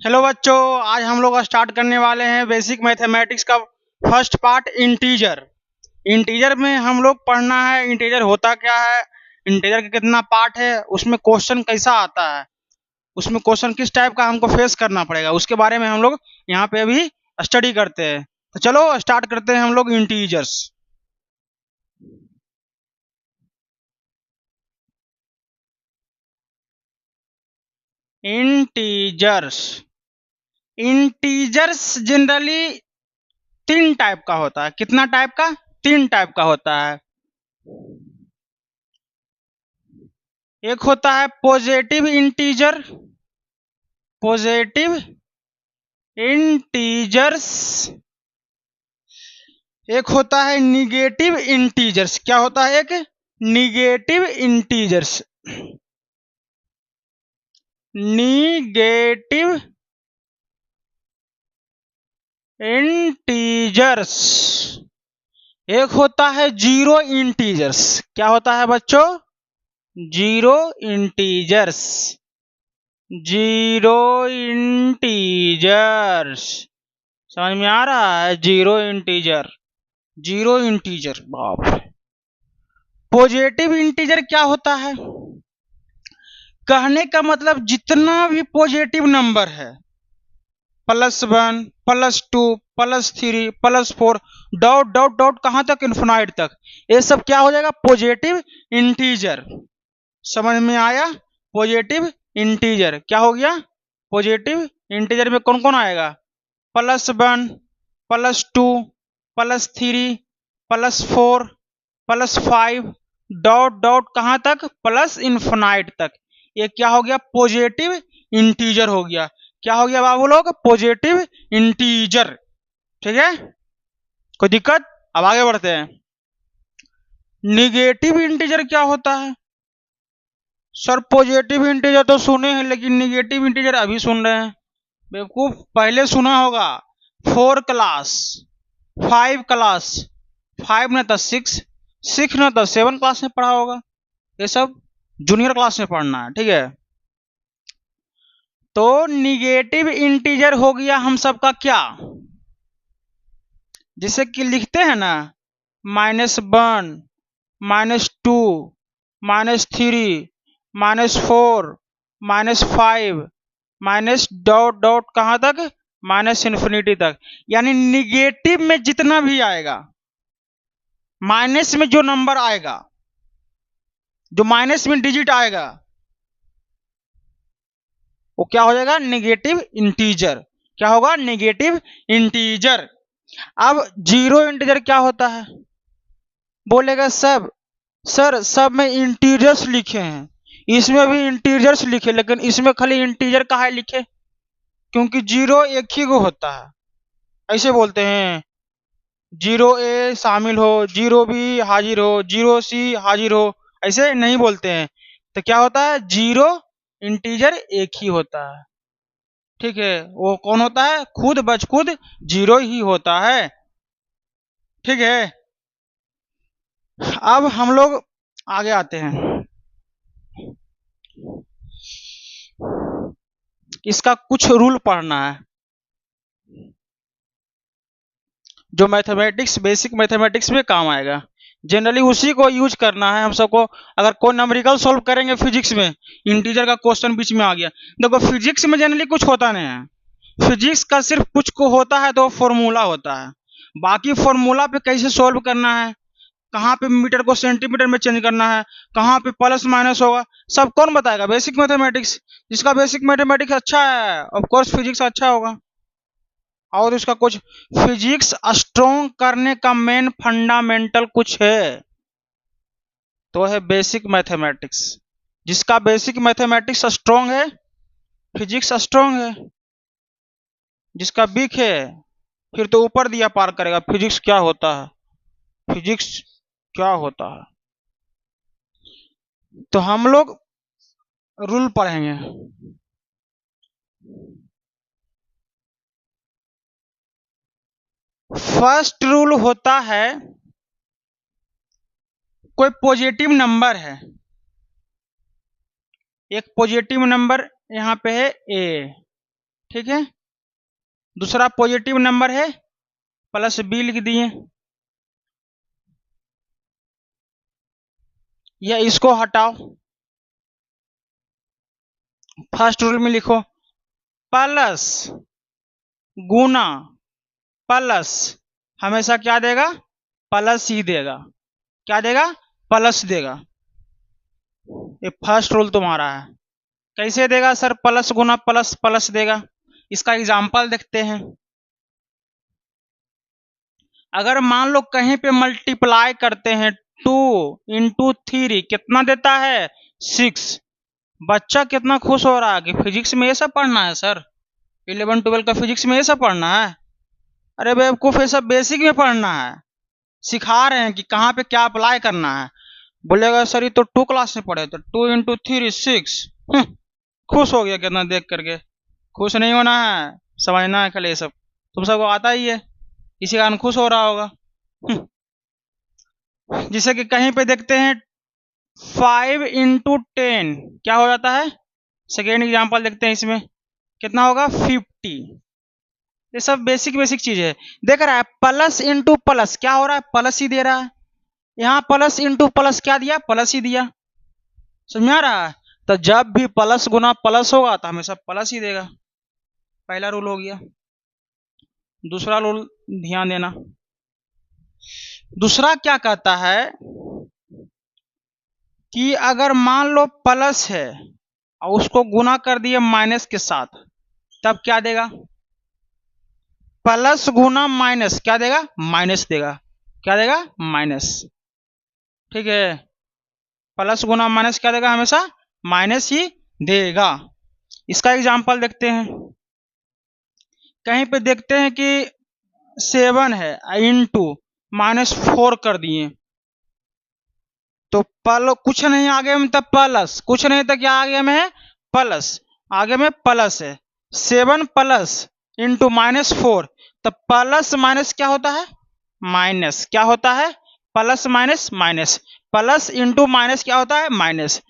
Hello बच्चों, आज हम लोग स्टार्ट करने वाले हैं बेसिक मैथमेटिक्स का फर्स्ट पार्ट इंटीजर। इंटीजर में हम लोग पढ़ना है इंटीजर होता क्या है, इंटीजर का कितना पार्ट है, उसमें क्वेश्चन कैसा आता है, उसमें क्वेश्चन किस टाइप का हमको फेस करना पड़ेगा, उसके बारे में हम लोग यहाँ पे अभी स्टडी करते हैं। तो चलो स्टार्ट करते हैं हम लोग इंटीजर्स। इंटीजर्स इंटीजर्स जनरली तीन टाइप का होता है। कितना टाइप का? तीन टाइप का होता है। एक होता है पॉजिटिव इंटीजर, पॉजिटिव इंटीजर्स। एक होता है निगेटिव इंटीजर्स। क्या होता है? एक निगेटिव इंटीजर्स, निगेटिव इंटीजर्स। एक होता है जीरो इंटीजर्स। क्या होता है बच्चों? Zero integers, zero integers. समझ में आ रहा है? Zero integer, zero integer. बाप रे। पॉजिटिव इंटीजर क्या होता है? कहने का मतलब जितना भी पॉजिटिव नंबर है, +1, +2, +3, +4, डॉट डॉट डॉट कहां तक? इन्फिनाइट तक। ये सब क्या हो जाएगा? Positive integer. समझ में आया? पॉजिटिव इंटीजर क्या हो गया? पॉजिटिव इंटीजर में कौन कौन आएगा? +1, +2, +3, +4, +5, डॉट डॉट कहां तक? प्लस इन्फिनाइट तक। ये क्या हो गया? पॉजिटिव इंटीजर हो गया। क्या हो गया बाबू लोग? Positive integer. ठीक है, कोई दिक्कत? अब आगे बढ़ते हैं। निगेटिव इंटीजर क्या होता है? सर पॉजिटिव इंटीजर तो सुने हैं, लेकिन निगेटिव इंटीजर अभी सुन रहे हैं। बेवकूफ, पहले सुना होगा 4 क्लास, 5 क्लास, 5 नहीं तो 6, 6 नहीं तो 7 क्लास में पढ़ा होगा। ये सब जूनियर क्लास में पढ़ना है। ठीक है, तो निगेटिव इंटीजर हो गया हम सबका क्या, जिसे कि लिखते हैं ना, -1, -2, -3, -4, -5, माइनस डॉट डॉट कहां तक? माइनस इन्फिनिटी तक। यानी निगेटिव में जितना भी आएगा, माइनस में जो नंबर आएगा, जो माइनस में डिजिट आएगा, वो क्या हो जाएगा? Negative integer. क्या होगा? Negative integer. अब जीरो इंटीजर क्या होता है? बोलेगा सब सर सब में इंटीजर्स लिखे हैं, इसमें भी इंटीजर्स लिखे, लेकिन इसमें खाली इंटीजर का है लिखे, क्योंकि जीरो एक ही को होता है। ऐसे बोलते हैं, जीरो ए शामिल हो, जीरो बी हाजिर हो, जीरो सी हाजिर हो, ऐसे नहीं बोलते हैं। तो क्या होता है? जीरो इंटीजर एक ही होता है। ठीक है, वो कौन होता है? खुद बच खुद जीरो ही होता है। ठीक है, अब हम लोग आगे आते हैं। इसका कुछ रूल पढ़ना है, जो मैथमेटिक्स बेसिक मैथमेटिक्स में काम आएगा। जनरली उसी को यूज करना है हम सबको। अगर कोई नंबरिकल सॉल्व करेंगे फिजिक्स में, इंटीजर का क्वेश्चन बीच में आ गया, देखो फिजिक्स में जनरली कुछ होता नहीं है। फिजिक्स का सिर्फ कुछ को होता है तो फॉर्मूला होता है। बाकी फॉर्मूला पे कैसे सॉल्व करना है, कहाँ पे मीटर को सेंटीमीटर में चेंज करना है, कहाँ पे प्लस माइनस होगा, सब कौन बताएगा? Basic mathematics. जिसका बेसिक मैथमेटिक्स अच्छा है, ऑफ कोर्स फिजिक्स अच्छा होगा। और इसका कुछ फिजिक्स स्ट्रॉन्ग करने का मेन फंडामेंटल कुछ है, तो है बेसिक मैथमेटिक्स। जिसका बेसिक मैथमेटिक्स स्ट्रॉन्ग है, फिजिक्स स्ट्रॉन्ग है। जिसका वीक है, फिर तो ऊपर दिया पार करेगा। फिजिक्स क्या होता है, फिजिक्स क्या होता है। तो हम लोग रूल पढ़ेंगे। फर्स्ट रूल होता है, कोई पॉजिटिव नंबर है, एक पॉजिटिव नंबर यहाँ पे है ए। ठीक है। दूसरा पॉजिटिव नंबर है प्लस बी लिख दिए, या इसको हटाओ, फर्स्ट रूल में लिखो प्लस गुना प्लस हमेशा क्या देगा, प्लस ही देगा। क्या देगा, प्लस देगा। ये फर्स्ट रूल तुम्हारा है। कैसे देगा सर, प्लस गुना प्लस प्लस देगा। इसका एग्जांपल देखते हैं। अगर मान लो कहीं पे मल्टीप्लाई करते हैं 2 इंटू 3 कितना देता है 6। बच्चा कितना खुश हो रहा है कि फिजिक्स में ये सब पढ़ना है सर, 11 12 का फिजिक्स में ये सब पढ़ना है। अरे बेवकूफ, ये सब बेसिक में पढ़ना है, सिखा रहे हैं कि कहाँ पे क्या अप्लाई करना है। बोलेगा सर ये तो 2 क्लास में पढ़े थे, 2 इंटू 3 6। खुश हो गया कितना देख करके। खुश नहीं होना है, समझना है खाली। ये सब तुम सबको आता ही है, इसी कारण खुश हो रहा होगा। जिसे कि कहीं पे देखते हैं 5 इंटू 10 क्या हो जाता है। सेकेंड एग्जांपल देखते हैं, इसमें कितना होगा 50। ये सब बेसिक बेसिक चीज है। देख रहा है प्लस इंटू प्लस क्या हो रहा है, प्लस ही दे रहा है। यहाँ प्लस इंटू प्लस क्या दिया, प्लस ही दिया। समझ में आ रहा है। तो जब भी प्लस गुना प्लस होगा तो हमेशा प्लस ही देगा। पहला रूल हो गया। दूसरा रूल ध्यान देना। दूसरा क्या कहता है कि अगर मान लो प्लस है और उसको गुना कर दिए माइनस के साथ, तब क्या देगा, प्लस गुना माइनस क्या देगा, माइनस देगा। क्या देगा, माइनस। ठीक है, प्लस गुना माइनस क्या देगा, हमेशा माइनस ही देगा। इसका एग्जांपल देखते हैं। कहीं पे देखते हैं कि 7 है इंटू -4 कर दिए, तो कुछ नहीं आगे में, तब प्लस, कुछ नहीं तो क्या आगे में है, प्लस। आगे में प्लस है, 7 प्लस इंटू -4, तो प्लस माइनस क्या होता है, माइनस। क्या होता है, plus minus minus. Plus into minus क्या होता है, माइनस।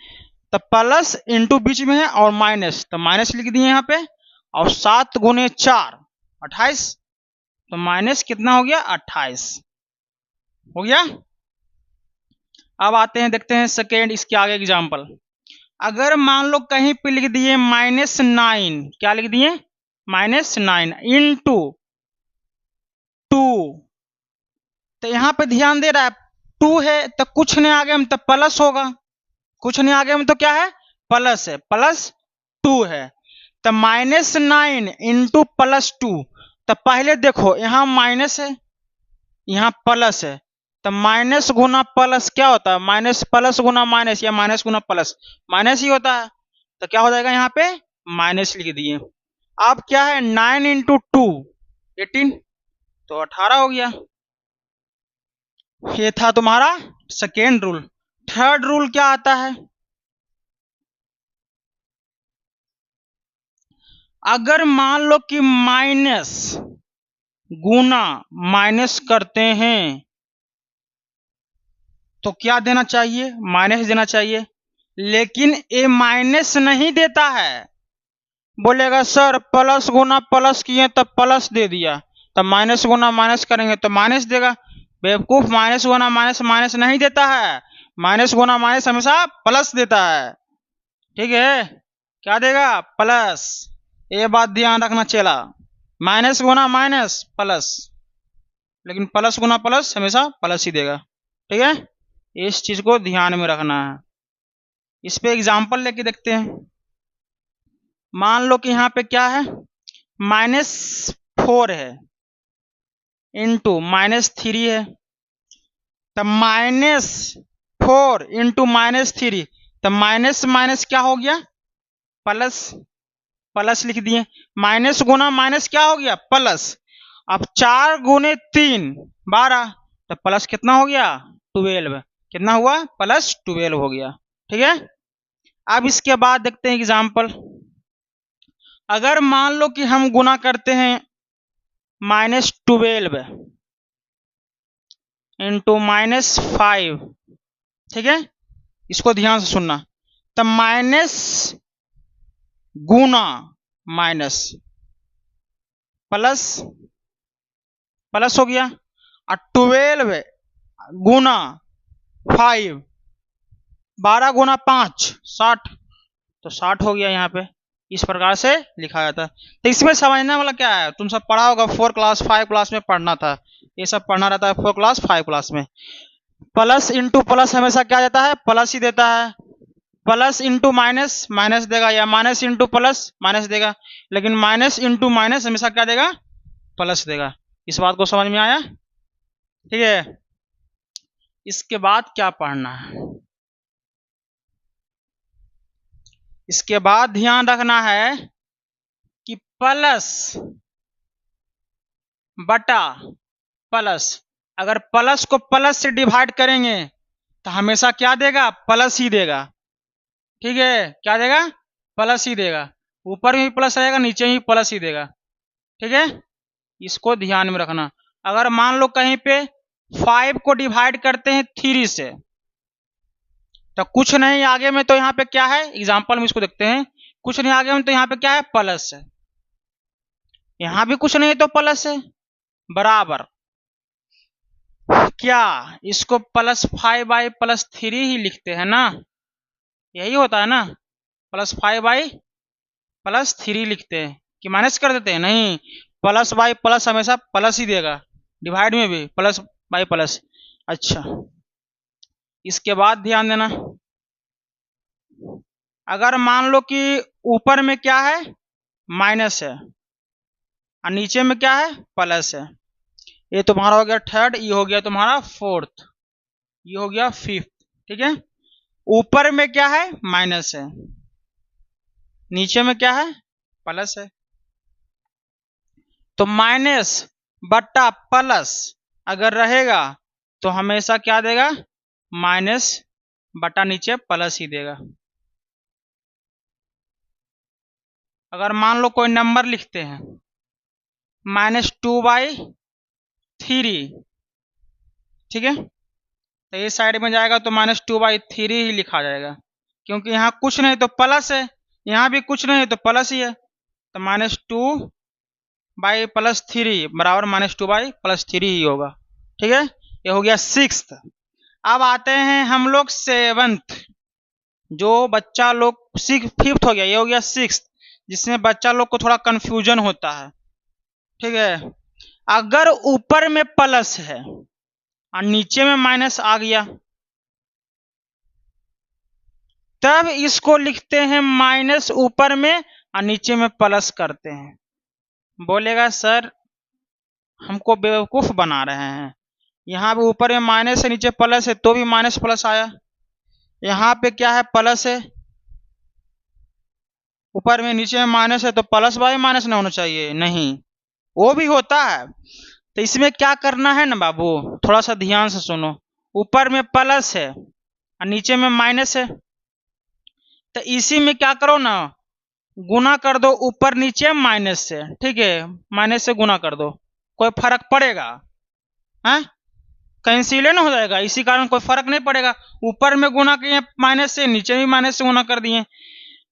तो प्लस इंटू बीच में है और माइनस, तो माइनस लिख दिए यहाँ पे। और 7 गुने 4 28, तो माइनस कितना हो गया, 28 हो गया। अब आते हैं, देखते हैं सेकेंड, इसके आगे एग्जाम्पल। अगर मान लो कहीं पे लिख दिए -9, क्या लिख दिए, -9 इंटू 2, तो यहां पे ध्यान दे रहा है 2 है तो कुछ नहीं आगे में तो प्लस होगा, कुछ नहीं आगे में तो क्या है, प्लस है, प्लस 2 है। तो -9 इंटू +2, तो पहले देखो यहाँ माइनस है यहाँ प्लस है, तो माइनस गुना प्लस क्या होता है, माइनस प्लस गुना माइनस, या माइनस गुना प्लस माइनस ही होता है। तो क्या हो जाएगा, यहाँ पे माइनस लिख दिए। अब क्या है 9 इंटू 2 18, तो 18 हो गया। ये था तुम्हारा सेकेंड रूल। थर्ड रूल क्या आता है, अगर मान लो कि माइनस गुना माइनस करते हैं तो क्या देना चाहिए, माइनस देना चाहिए। लेकिन ये माइनस नहीं देता है। बोलेगा सर प्लस गुना प्लस किए तब प्लस दे दिया, तब माइनस गुना माइनस करेंगे तो माइनस देगा। बेवकूफ, माइनस गुना माइनस माइनस नहीं देता है, माइनस गुना माइनस हमेशा प्लस देता है। ठीक है, क्या देगा, प्लस। ये बात ध्यान रखना चला, माइनस गुना माइनस प्लस, लेकिन प्लस गुना प्लस हमेशा प्लस ही देगा। ठीक है, इस चीज को ध्यान में रखना है। इस पे एग्जाम्पल लेके देखते हैं। मान लो कि यहाँ पे क्या है, -4 है इंटू -3 है, तब -4 इंटू -3, तब माइनस माइनस क्या हो गया, प्लस। प्लस लिख दिए, माइनस गुना माइनस क्या हो गया, प्लस। अब 4 गुने 3 12, तो प्लस कितना हो गया, 12। कितना हुआ, +12 हो गया। ठीक है, अब इसके बाद देखते हैं एग्जाम्पल। अगर मान लो कि हम गुना करते हैं -12 इंटू -5, ठीक है, इसको ध्यान से सुनना। तब माइनस गुना माइनस, प्लस प्लस हो गया, और 12 गुना 5, 12 गुना 5 60, तो 60 हो गया यहाँ पे। इस प्रकार से लिखा जाता है। तो इसमें समझना वाला क्या है, तुम सब पढ़ा होगा 4 क्लास 5 क्लास में पढ़ना था, ये सब पढ़ना रहता है 4 क्लास 5 क्लास में। प्लस इंटू प्लस हमेशा क्या देता है, प्लस ही देता है। प्लस इंटू माइनस माइनस देगा, या माइनस इंटू प्लस माइनस देगा, लेकिन माइनस इंटू माइनस हमेशा क्या देगा, प्लस देगा। इस बात को समझ में आया, ठीक है। इसके बाद क्या पढ़ना है, इसके बाद ध्यान रखना है कि प्लस बटा प्लस, अगर प्लस को प्लस से डिवाइड करेंगे तो हमेशा क्या देगा, प्लस ही देगा, ठीक है। क्या देगा, प्लस ही देगा, ऊपर में भी प्लस रहेगा, नीचे में भी प्लस ही देगा, ठीक है। इसको ध्यान में रखना। अगर मान लो कहीं पे 5 को डिवाइड करते हैं 3 से, तो कुछ नहीं आगे में, तो यहाँ पे क्या है, एग्जाम्पल में इसको देखते हैं, कुछ नहीं आगे में, तो यहाँ पे क्या है, प्लस है, यहाँ भी कुछ नहीं तो प्लस है, बराबर क्या, इसको +5/+3 ही लिखते हैं ना, यही होता है ना, +5/+3 लिखते हैं कि माइनस कर देते हैं, नहीं, प्लस बाई प्लस हमेशा प्लस ही देगा, डिवाइड में भी प्लस बाई प्लस। अच्छा, इसके बाद ध्यान देना, अगर मान लो कि ऊपर में क्या है, माइनस है, और नीचे में क्या है, प्लस है, ये तुम्हारा हो गया थर्ड, ये हो गया तुम्हारा फोर्थ, ये हो गया फिफ्थ, ठीक है। ऊपर में क्या है, माइनस है, नीचे में क्या है, प्लस है, तो माइनस बट्टा प्लस अगर रहेगा तो हमेशा क्या देगा, माइनस बटा नीचे प्लस ही देगा। अगर मान लो कोई नंबर लिखते हैं -2/3, ठीक है, तो ये साइड में जाएगा तो -2/3 ही लिखा जाएगा, क्योंकि यहाँ कुछ नहीं तो प्लस है, यहाँ भी कुछ नहीं तो प्लस ही है, तो -2/+3 बराबर -2/+3 ही होगा, ठीक है। ये हो गया 6th। अब आते हैं हम लोग 7th, जो बच्चा लोग 5th हो गया, ये हो गया 6th, जिसमें बच्चा लोग को थोड़ा कंफ्यूजन होता है, ठीक है। अगर ऊपर में प्लस है और नीचे में माइनस आ गया, तब इसको लिखते हैं माइनस ऊपर में और नीचे में प्लस करते हैं। बोलेगा सर हमको बेवकूफ बना रहे हैं, यहाँ पे ऊपर में माइनस है नीचे प्लस है तो भी माइनस प्लस आया, यहाँ पे क्या है, प्लस है, ऊपर में नीचे में माइनस है तो प्लस बाई माइनस ना होना चाहिए, नहीं, वो भी होता है। तो इसमें क्या करना है ना बाबू, थोड़ा सा ध्यान से सुनो, ऊपर में प्लस है और नीचे में माइनस है, तो इसी में क्या करो ना, गुना कर दो ऊपर नीचे माइनस से, ठीक है, माइनस से गुना कर दो, कोई फर्क पड़ेगा, है कैंसिल हो जाएगा, इसी कारण कोई फर्क नहीं पड़ेगा। ऊपर में गुना किए माइनस से, नीचे भी माइनस से गुना कर दिए,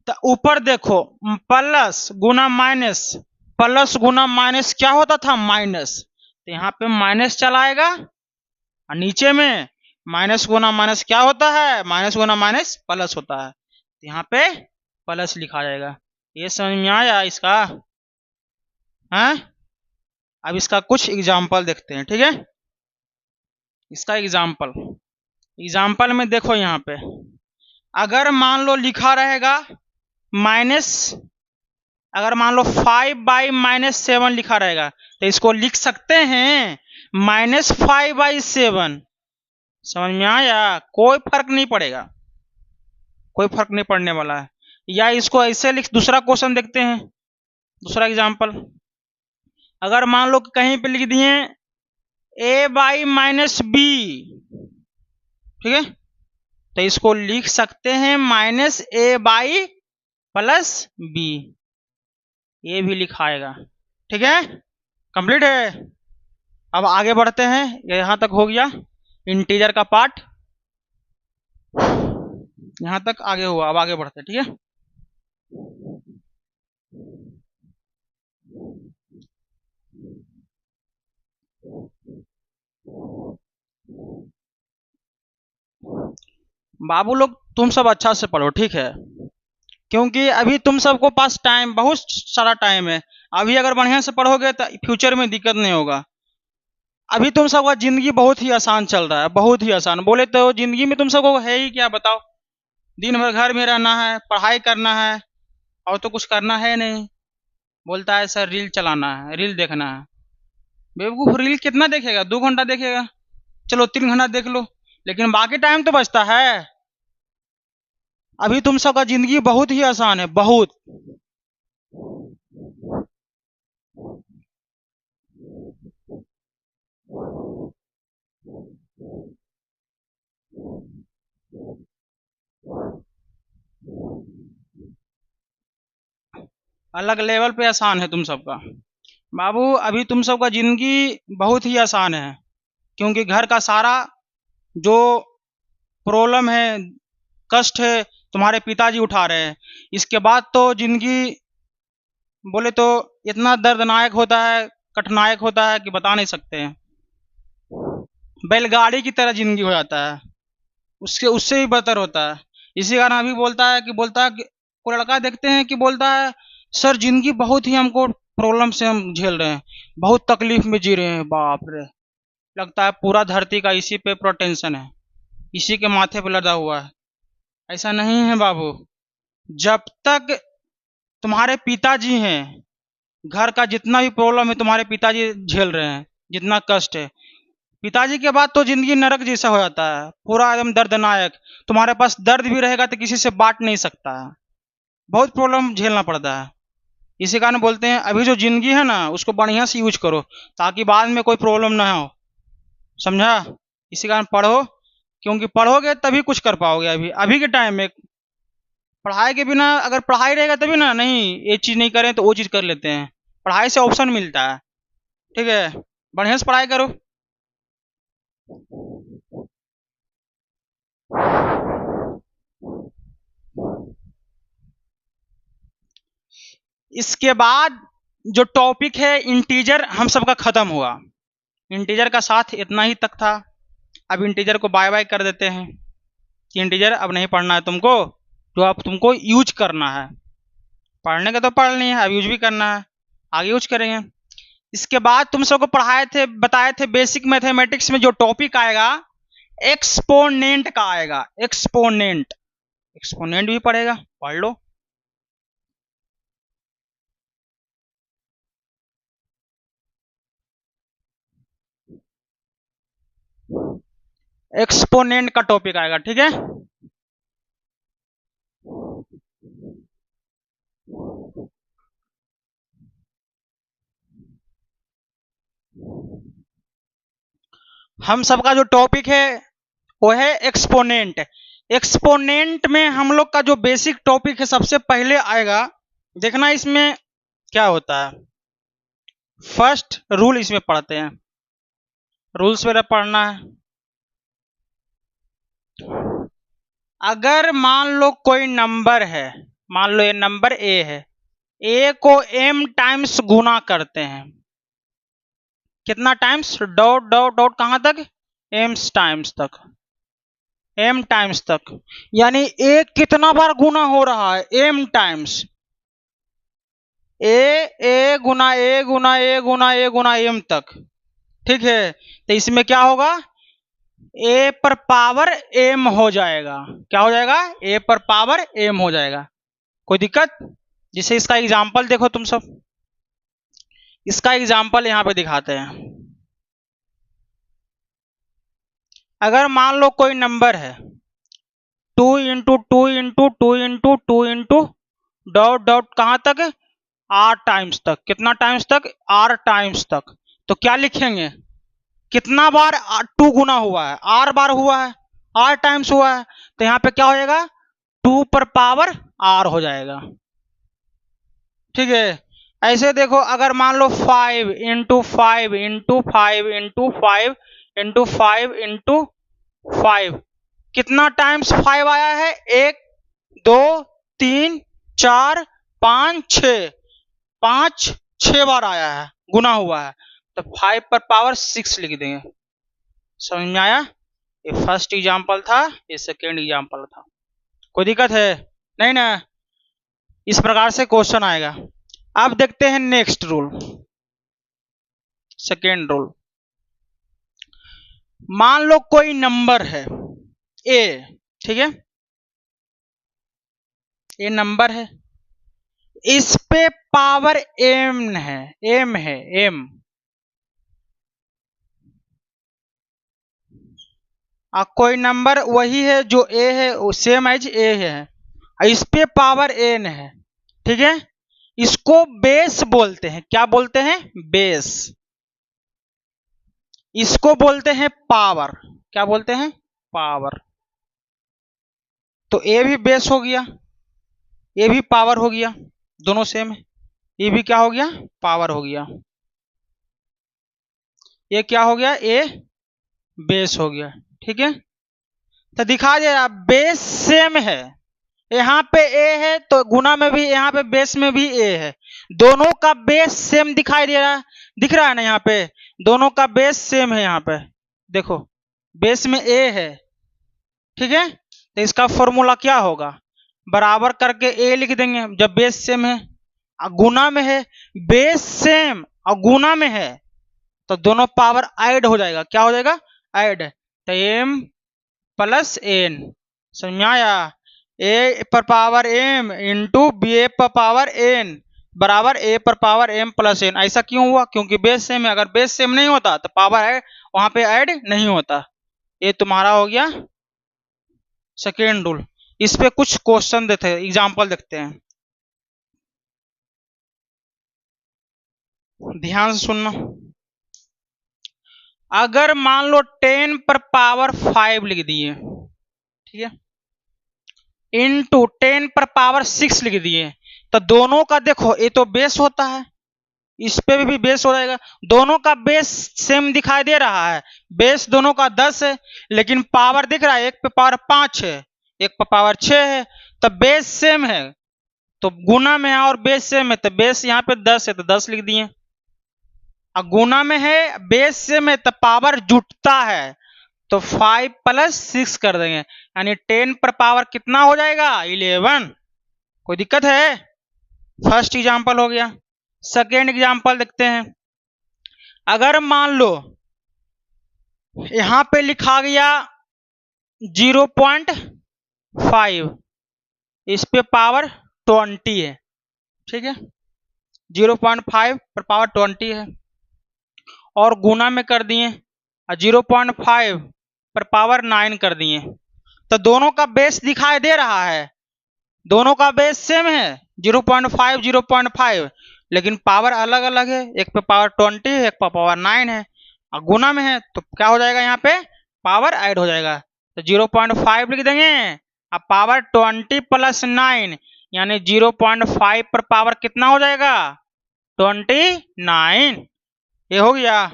तो ऊपर देखो प्लस गुना माइनस, प्लस गुना माइनस क्या होता था, माइनस, तो यहाँ पे माइनस चलाएगा, और नीचे में माइनस गुना माइनस क्या होता है, माइनस गुना माइनस प्लस होता है, तो यहाँ पे प्लस लिखा जाएगा। ये समझ में आया इसका, है। अब इसका कुछ एग्जाम्पल देखते हैं, ठीक है। इसका एग्जाम्पल में देखो, यहाँ पे अगर मान लो लिखा रहेगा माइनस, अगर मान लो 5/-7 लिखा रहेगा तो इसको लिख सकते हैं -5/7, समझ में आया, कोई फर्क नहीं पड़ेगा, कोई फर्क नहीं पड़ने वाला है। या इसको ऐसे लिख, दूसरा क्वेश्चन देखते हैं, दूसरा एग्जाम्पल, अगर मान लो कहीं पे लिख दिए a/-b, ठीक है, तो इसको लिख सकते हैं -a/+b, ये भी लिखाएगा, ठीक है, कंप्लीट है। अब आगे बढ़ते हैं, यहां तक हो गया इंटीजर का पार्ट, यहां तक आगे हुआ, अब आगे बढ़ते हैं, ठीक है। बाबू लोग तुम सब अच्छा से पढ़ो, ठीक है, क्योंकि अभी तुम सबको पास टाइम, बहुत सारा टाइम है। अभी अगर बढ़िया से पढ़ोगे तो फ्यूचर में दिक्कत नहीं होगा। अभी तुम सबका जिंदगी बहुत ही आसान चल रहा है, बहुत ही आसान। बोले तो जिंदगी में तुम सबको है ही क्या, बताओ? दिन भर घर में रहना है, पढ़ाई करना है, और तो कुछ करना है नहीं। बोलता है सर रील चलाना है, रील देखना है। बेवकूफ, रील कितना देखेगा? 2 घंटा देखेगा, चलो 3 घंटा देख लो, लेकिन बाकी टाइम तो बचता है। अभी तुम सबका जिंदगी बहुत ही आसान है, बहुत। अलग लेवल पे आसान है तुम सबका। बाबू अभी तुम सबका जिंदगी बहुत ही आसान है, क्योंकि घर का सारा जो प्रॉब्लम है, कष्ट है, तुम्हारे पिताजी उठा रहे हैं। इसके बाद तो जिंदगी बोले तो इतना दर्दनायक होता है, कठिनायक होता है कि बता नहीं सकते हैं। बैलगाड़ी की तरह जिंदगी हो जाता है, उसके उससे भी बदतर होता है। इसी कारण अभी बोलता है कि कोई लड़का देखते हैं कि बोलता है सर जिंदगी बहुत ही हमको प्रॉब्लम से हम झेल रहे हैं, बहुत तकलीफ में जी रहे हैं। बाप रे, लगता है पूरा धरती का इसी पे पूरा टेंशन है, इसी के माथे पे लदा हुआ है। ऐसा नहीं है बाबू। जब तक तुम्हारे पिताजी हैं, घर का जितना भी प्रॉब्लम है तुम्हारे पिताजी झेल रहे हैं, जितना कष्ट है, पिताजी के बाद तो जिंदगी नरक जैसा हो जाता है, पूरा एकदम दर्दनायक। तुम्हारे पास दर्द भी रहेगा तो किसी से बांट नहीं सकता है, बहुत प्रॉब्लम झेलना पड़ता है। इसी कारण बोलते हैं अभी जो जिंदगी है ना उसको बढ़िया से यूज करो, ताकि बाद में कोई प्रॉब्लम ना हो, समझा? इसी कारण पढ़ो, क्योंकि पढ़ोगे तभी कुछ कर पाओगे। अभी अभी के टाइम में पढ़ाई के बिना, अगर पढ़ाई रहेगा तभी ना, नहीं ये चीज नहीं करें तो वो चीज कर लेते हैं। पढ़ाई से ऑप्शन मिलता है, ठीक है, बढ़िया से पढ़ाई करो। इसके बाद जो टॉपिक है इंटीजर, हम सबका खत्म हुआ। इंटीजर का साथ इतना ही तक था। अब इंटीजर को बाय बाय कर देते हैं कि इंटीजर अब नहीं पढ़ना है तुमको, जो अब तुमको यूज करना है। पढ़ने का तो पढ़ लिया है, अब यूज भी करना है, आगे यूज करेंगे। इसके बाद तुम सबको पढ़ाए थे, बताए थे बेसिक मैथमेटिक्स में जो टॉपिक आएगा एक्सपोनेंट का आएगा। एक्सपोनेंट, एक्सपोनेंट भी पढ़ेगा, पढ़ लो। एक्सपोनेंट का टॉपिक आएगा, ठीक है। हम सबका जो टॉपिक है वो है एक्सपोनेंट। एक्सपोनेंट में हम लोग का जो बेसिक टॉपिक है सबसे पहले आएगा, देखना इसमें क्या होता है। फर्स्ट रूल इसमें पढ़ते हैं, रूल्स वगैरह पढ़ना है। अगर मान लो कोई नंबर है, मान लो ये नंबर ए है, ए को m टाइम्स गुना करते हैं। कितना टाइम्स? डॉट डॉट डॉट, कहां तक? m टाइम्स तक, m टाइम्स तक। यानी ए कितना बार गुना हो रहा है? m times. ए गुना ए गुना ए गुना ए गुना m तक, ठीक है। तो इसमें क्या होगा? ए पर पावर m हो जाएगा। क्या हो जाएगा? ए पर पावर m हो जाएगा। कोई दिक्कत? जिसे इसका एग्जाम्पल देखो तुम सब, इसका एग्जाम्पल यहां पे दिखाते हैं। अगर मान लो कोई नंबर है 2 × 2 × 2 × 2 डॉट डॉट, कहां तक? r टाइम्स तक। कितना टाइम्स तक? r टाइम्स तक। तो क्या लिखेंगे? कितना बार 2 गुना हुआ है? r बार हुआ है, r टाइम्स हुआ है, तो यहां पे क्या हो जाएगा? 2 पर पावर r हो जाएगा, ठीक है। ऐसे देखो, अगर मान लो 5 × 5 × 5 × 5 × 5 × 5, कितना टाइम्स 5 आया है? 1 2 3 4 5 6, 5 6 बार आया है, गुना हुआ है। तो 5 पर पावर 6 लिख देंगे। समझ में आया? ये फर्स्ट एग्जाम्पल था, ये सेकेंड एग्जाम्पल था। कोई दिक्कत है? नहीं ना? इस प्रकार से क्वेश्चन आएगा। अब देखते हैं नेक्स्ट रूल, सेकेंड रूल। मान लो कोई नंबर है ए, ठीक है, ये नंबर है, इस पे पावर एम है, एम है, एम। कोई नंबर वही है जो ए है, सेम एज ए है, इस पे पावर एन है, ठीक है। इसको बेस बोलते हैं। क्या बोलते हैं? बेस। इसको बोलते हैं पावर। क्या बोलते हैं? पावर। तो ए भी बेस हो गया, ये भी पावर हो गया, दोनों सेम है। ये भी क्या हो गया? पावर हो गया। ये क्या हो गया? ए बेस हो गया, ठीक है। तो दिखा दे रहा बेस सेम है, यहाँ पे ए है तो गुना में भी, यहाँ पे बेस में भी ए है, दोनों का बेस सेम दिखाई दे रहा है। दिख रहा है ना? यहाँ पे दोनों का बेस सेम है। यहाँ पे देखो बेस में ए है, ठीक है। तो इसका फॉर्मूला क्या होगा? बराबर करके ए लिख देंगे जब बेस सेम है, गुना में है, बेस सेम और गुना में है, तो दोनों पावर ऐड हो जाएगा। क्या हो जाएगा? ऐड। तो एम प्लस एन, समझ में आया? ए पर पावर एम इंटू बी ए पर पावर एन बराबर ए पर पावर एम प्लस एन। ऐसा क्यों हुआ? क्योंकि बेस सेम है। अगर बेस सेम नहीं होता तो पावर वहां पे ऐड नहीं होता। ये तुम्हारा हो गया सेकेंड रूल। इस पे कुछ क्वेश्चन देते हैं, एग्जाम्पल देखते हैं, ध्यान से सुनना। अगर मान लो 10 पर पावर 5 लिख दिए, ठीक है, इंटू 10 पर पावर 6 लिख दिए, तो दोनों का देखो ये तो बेस होता है, इस पे भी बेस हो जाएगा, दोनों का बेस सेम दिखाई दे रहा है। बेस दोनों का 10 है, लेकिन पावर दिख रहा है, एक पे पावर 5 है, एक पे पावर 6 है, तो बेस सेम है, तो गुना में है और बेस सेम है, तो बेस यहाँ पे 10 है तो 10 लिख दिए। और गुना में है, बेस सेम है, तो पावर जुटता है, तो 5 प्लस 6 कर देंगे, यानी 10 पर पावर कितना हो जाएगा? 11। कोई दिक्कत है? फर्स्ट एग्जांपल हो गया। सेकेंड एग्जांपल देखते हैं। अगर मान लो यहां पे लिखा गया 0.5, इस पे पावर 20 है, ठीक है, 0.5 पर पावर 20 है, और गुना में कर दिए 0.5 पर पावर 9 कर दिए, तो दोनों का बेस दिखाई दे रहा है, दोनों का बेस सेम है 0.5 0.5, लेकिन पावर अलग अलग है, एक पे पावर 20 है, एक पे पावर 9 है, और गुना में है तो क्या हो जाएगा? यहाँ पे पावर ऐड हो जाएगा, तो 0.5 लिख देंगे, अब पावर 20 प्लस 9 यानी 0.5 पर पावर कितना हो जाएगा? 29। ये हो गया।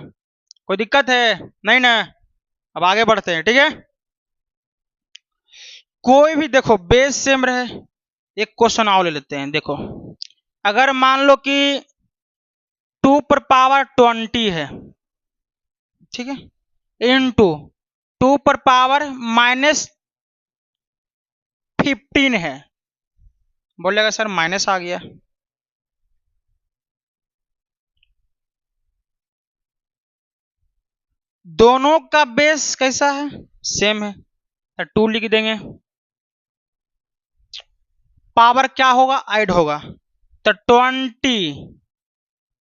कोई दिक्कत है? नहीं ना? अब आगे बढ़ते हैं, ठीक है। कोई भी देखो बेस सेम रहे, एक क्वेश्चन और ले लेते हैं। देखो अगर मान लो कि 2 पर पावर 20 है, ठीक है, इनटू 2 पर पावर -15 है, बोलेगा सर माइनस आ गया, दोनों का बेस कैसा है? सेम है, तो 2 लिख देंगे, पावर क्या होगा? ऐड होगा, तो 20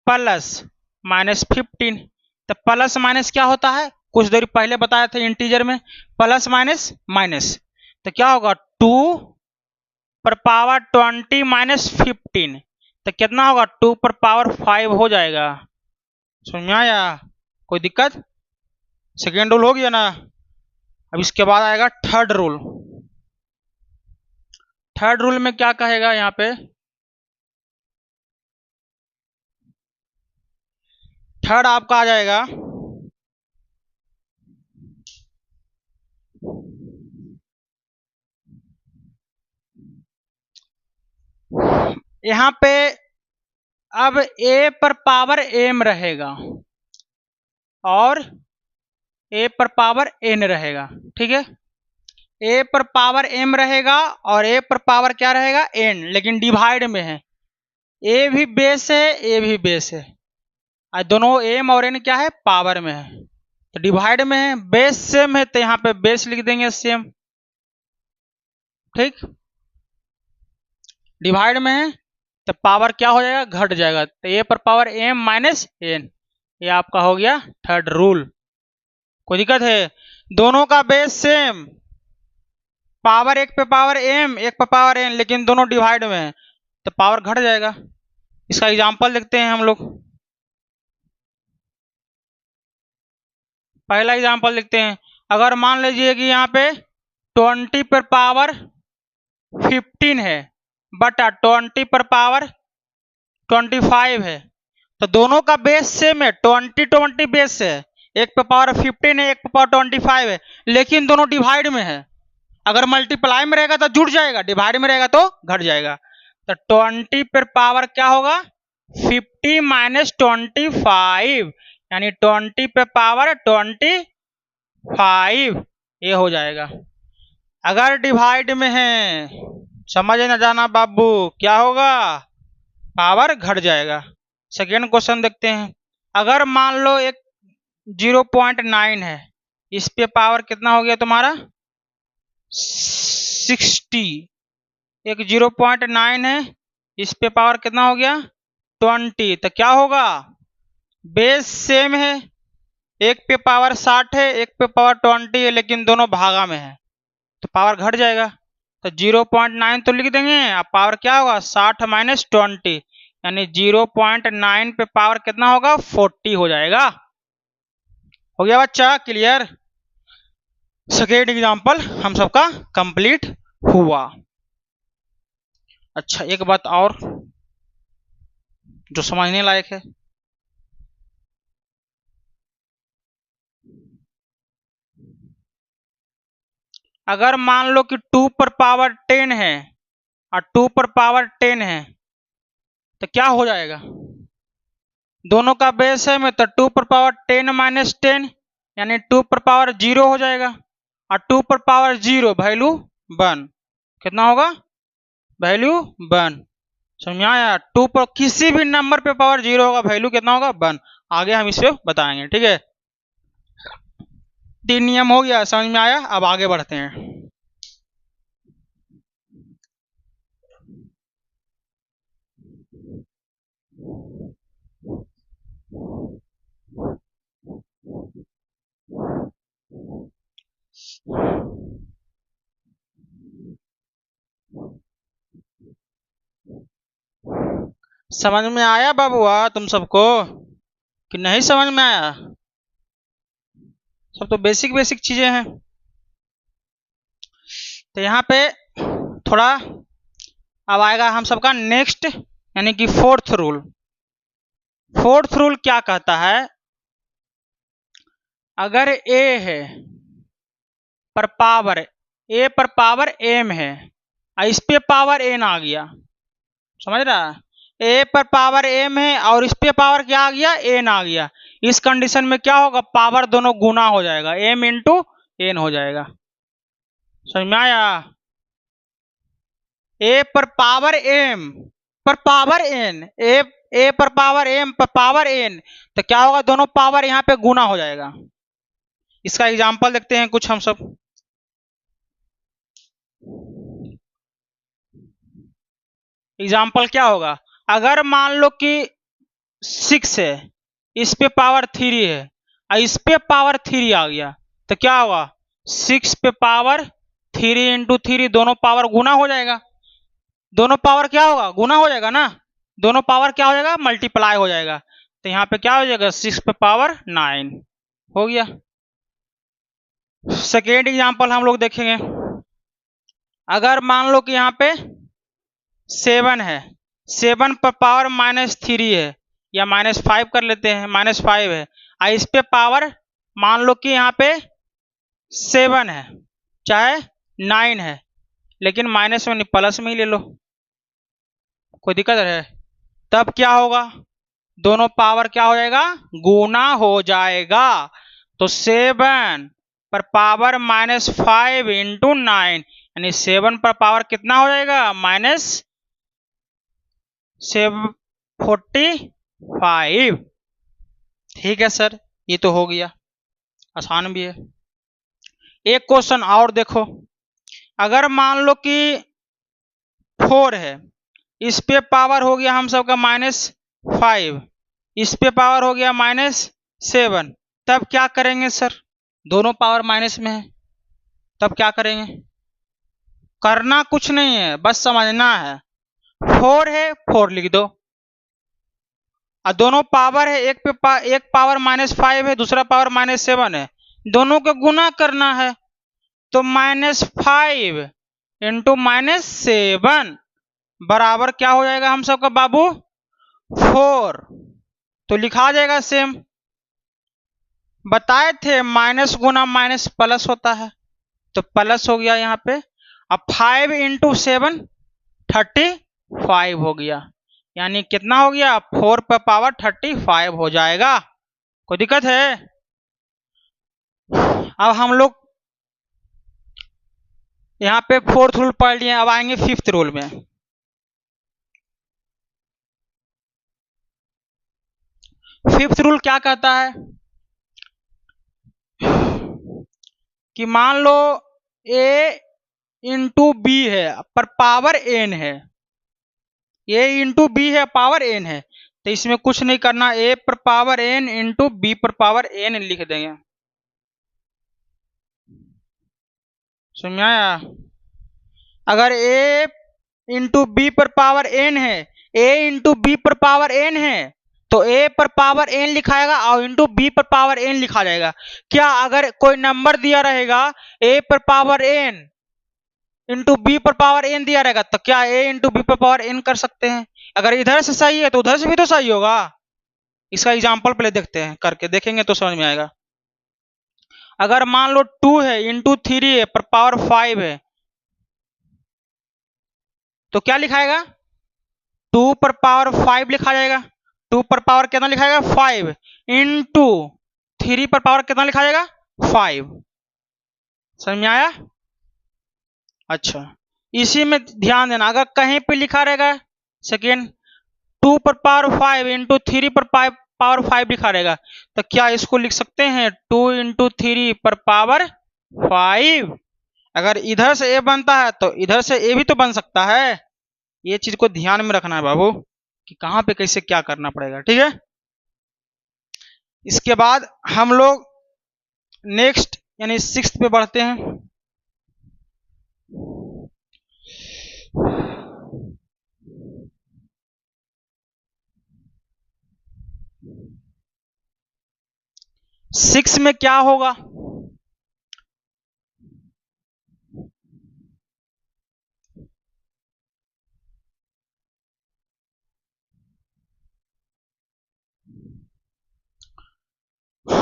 प्लस -15, तो प्लस माइनस क्या होता है? कुछ देर पहले बताया था इंटीजर में, प्लस माइनस माइनस, तो क्या होगा? 2 पर पावर 20 -15, तो कितना होगा? 2 पर पावर 5 हो जाएगा। समझ में आया? कोई दिक्कत? सेकेंड रूल हो गया ना? अब इसके बाद आएगा थर्ड रूल। थर्ड रूल में क्या कहेगा? यहाँ पे थर्ड आपका आ जाएगा यहाँ पे, अब ए पर पावर एम रहेगा और ए पर पावर एन रहेगा, ठीक है। ए पर पावर एम रहेगा और ए पर पावर क्या रहेगा, एन, लेकिन डिवाइड में है। ए भी बेस है, ए भी बेस है, और दोनों एम और एन क्या है, पावर में है। तो डिवाइड में है, बेस सेम है तो यहाँ पे बेस लिख देंगे सेम, ठीक। डिवाइड में है तो पावर क्या हो जाएगा, घट जाएगा। तो ए पर पावर एम माइनस एन, ये आपका हो गया थर्ड रूल। कोई दिक्कत है? दोनों का बेस सेम, पावर एक पे पावर एम, एक पे पावर एन, लेकिन दोनों डिवाइड में है तो पावर घट जाएगा। इसका एग्जांपल देखते हैं हम लोग। पहला एग्जांपल देखते हैं। अगर मान लीजिए कि यहाँ पे 20 पर पावर 15 है बटा 20 पर पावर 25 है, तो दोनों का बेस सेम है, 20 बेस है। एक पे पावर 15 है, एक पे पावर 25 है, लेकिन दोनों डिवाइड में है। अगर मल्टीप्लाई में रहेगा तो जुड़ जाएगा, डिवाइड में रहेगा तो घट जाएगा। तो 20 पर पावर क्या होगा, 50 माइनस 25, यानी 20 पे पावर 25, ये हो जाएगा। अगर डिवाइड में है, समझ न जाना बाबू, क्या होगा, पावर घट जाएगा। सेकेंड क्वेश्चन देखते हैं। अगर मान लो एक 0.9 है, इस पे पावर कितना हो गया तुम्हारा 60, एक 0.9 है, इस पे पावर कितना हो गया 20, तो क्या होगा, बेस सेम है, एक पे पावर 60 है, एक पे पावर 20 है, लेकिन दोनों भागा में है तो पावर घट जाएगा। तो 0.9 तो लिख देंगे, अब पावर क्या होगा 60 माइनस 20, यानी 0.9 पे पावर कितना होगा 40 हो जाएगा। हो गया बच्चा, क्लियर? सेकेंड एग्जांपल हम सबका कंप्लीट हुआ। अच्छा, एक बात और जो समझने लायक है। अगर मान लो कि 2 पर पावर 10 है और 2 पर पावर 10 है, तो क्या हो जाएगा, दोनों का बेस है में, तो 2 पर पावर 10 माइनस 10, यानी 2 पर पावर 0 हो जाएगा, और 2 पर पावर 0 वैल्यू 1, कितना होगा, वैल्यू 1। समझ में आया? 2 पर किसी भी नंबर पे पावर 0 होगा, वैल्यू कितना होगा 1। आगे हम इसे बताएंगे, ठीक है। 3 नियम हो गया, समझ में आया? अब आगे बढ़ते हैं। समझ में आया बाबुआ तुम सबको कि नहीं समझ में आया? सब तो बेसिक बेसिक चीजें हैं। तो यहाँ पे थोड़ा अब आएगा हम सबका नेक्स्ट, यानी कि फोर्थ रूल। फोर्थ रूल क्या कहता है, अगर ए है पर पावर, ए पर पावर एम है और इस पे पावर एन आ गया, समझ रहा है, ए पर पावर एम है और इस पे पावर क्या आ गया, एन आ गया। इस कंडीशन में क्या होगा, पावर दोनों गुना हो जाएगा, एम इंटू एन हो जाएगा। समझ में आया? ए पर पावर एम पर पावर एन, ए पर पावर एम पर पावर एन, तो क्या होगा, दोनों पावर यहाँ पे गुना हो जाएगा। इसका एग्जांपल देखते हैं कुछ हम सब। एग्जाम्पल क्या होगा, अगर मान लो कि 6 है, इस पे पावर 3 है और इस पे पावर 3 आ गया, तो क्या होगा, 6 पे पावर 3 इंटू 3, दोनों पावर गुना हो जाएगा। दोनों पावर क्या होगा, गुना हो जाएगा ना, दोनों पावर क्या हो जाएगा, मल्टीप्लाई हो जाएगा। तो यहाँ पे क्या हो जाएगा, 6 पे पावर 9 हो गया। सेकेंड एग्जाम्पल हम लोग देखेंगे। अगर मान लो कि यहाँ पे 7 है, 7 पर पावर -3 है, या -5 कर लेते हैं, -5 है और इस पे पावर मान लो कि यहाँ पे 7 है चाहे 9 है, लेकिन माइनस में नहीं प्लस में ही ले लो, कोई दिक्कत है? तब क्या होगा, दोनों पावर क्या हो जाएगा, गुना हो जाएगा। तो 7 पर पावर -5 इंटू 9, यानी 7 पर पावर कितना हो जाएगा, -45। ठीक है सर, ये तो हो गया, आसान भी है। एक क्वेश्चन और देखो, अगर मान लो कि 4 है, इस पे पावर हो गया हम सबका -5, इस पे पावर हो गया -7, तब क्या करेंगे सर, दोनों पावर माइनस में है, तब क्या करेंगे, करना कुछ नहीं है, बस समझना है। 4 है, 4 लिख दो, और दोनों पावर है, एक पावर -5 है, दूसरा पावर -7 है, दोनों को गुना करना है, तो -5 इंटू -7 बराबर क्या हो जाएगा हम सबका बाबू, 4। तो लिखा जाएगा सेम, बताए थे माइनस गुना माइनस प्लस होता है, तो प्लस हो गया यहाँ पे। अब 5 इंटू 7 35 हो गया, यानी कितना हो गया, 4 पर पावर 35 हो जाएगा। कोई दिक्कत है? अब हम लोग यहाँ पे 4th रूल पढ़ लिए, अब आएंगे 5th रूल में। 5th रूल क्या कहता है कि मान लो a इंटू बी है पर पावर n है, a इंटू बी है पावर n है, तो इसमें कुछ नहीं करना, a पर पावर n इंटू बी पर पावर n लिख देंगे। समझ में आया? अगर a इंटू बी पर पावर n है, a इंटू बी पर पावर n है, तो a पर पावर n लिखाएगा और इंटू बी पर पावर n लिखा जाएगा। क्या अगर कोई नंबर दिया रहेगा a पर पावर n इंटू बी पर पावर n दिया रहेगा, तो क्या a इंटू बी पर पावर n कर सकते हैं? अगर इधर से सही है तो उधर से भी तो सही होगा। इसका एग्जाम्पल पहले देखते हैं, करके देखेंगे तो समझ में आएगा। अगर मान लो 2 है इंटू 3 है पर पावर 5 है, तो क्या लिखाएगा, 2 पर पावर 5 लिखा जाएगा, 2 पर पावर कितना लिखाएगा 5 इंटू 3 पर पावर कितना लिखा जाएगा 5। समझ में आया? अच्छा, इसी में ध्यान देना, अगर कहीं पे लिखा रहेगा सेकेंड 2 पर पावर 5 इंटू 3 पर पावर 5 लिखा रहेगा, तो क्या इसको लिख सकते हैं 2 इंटू 3 पर पावर 5। अगर इधर से a बनता है तो इधर से a भी तो बन सकता है। ये चीज को ध्यान में रखना है बाबू कि कहां पे कैसे क्या करना पड़ेगा। ठीक है, इसके बाद हम लोग नेक्स्ट यानी 6th पे बढ़ते हैं। सिक्स में क्या होगा,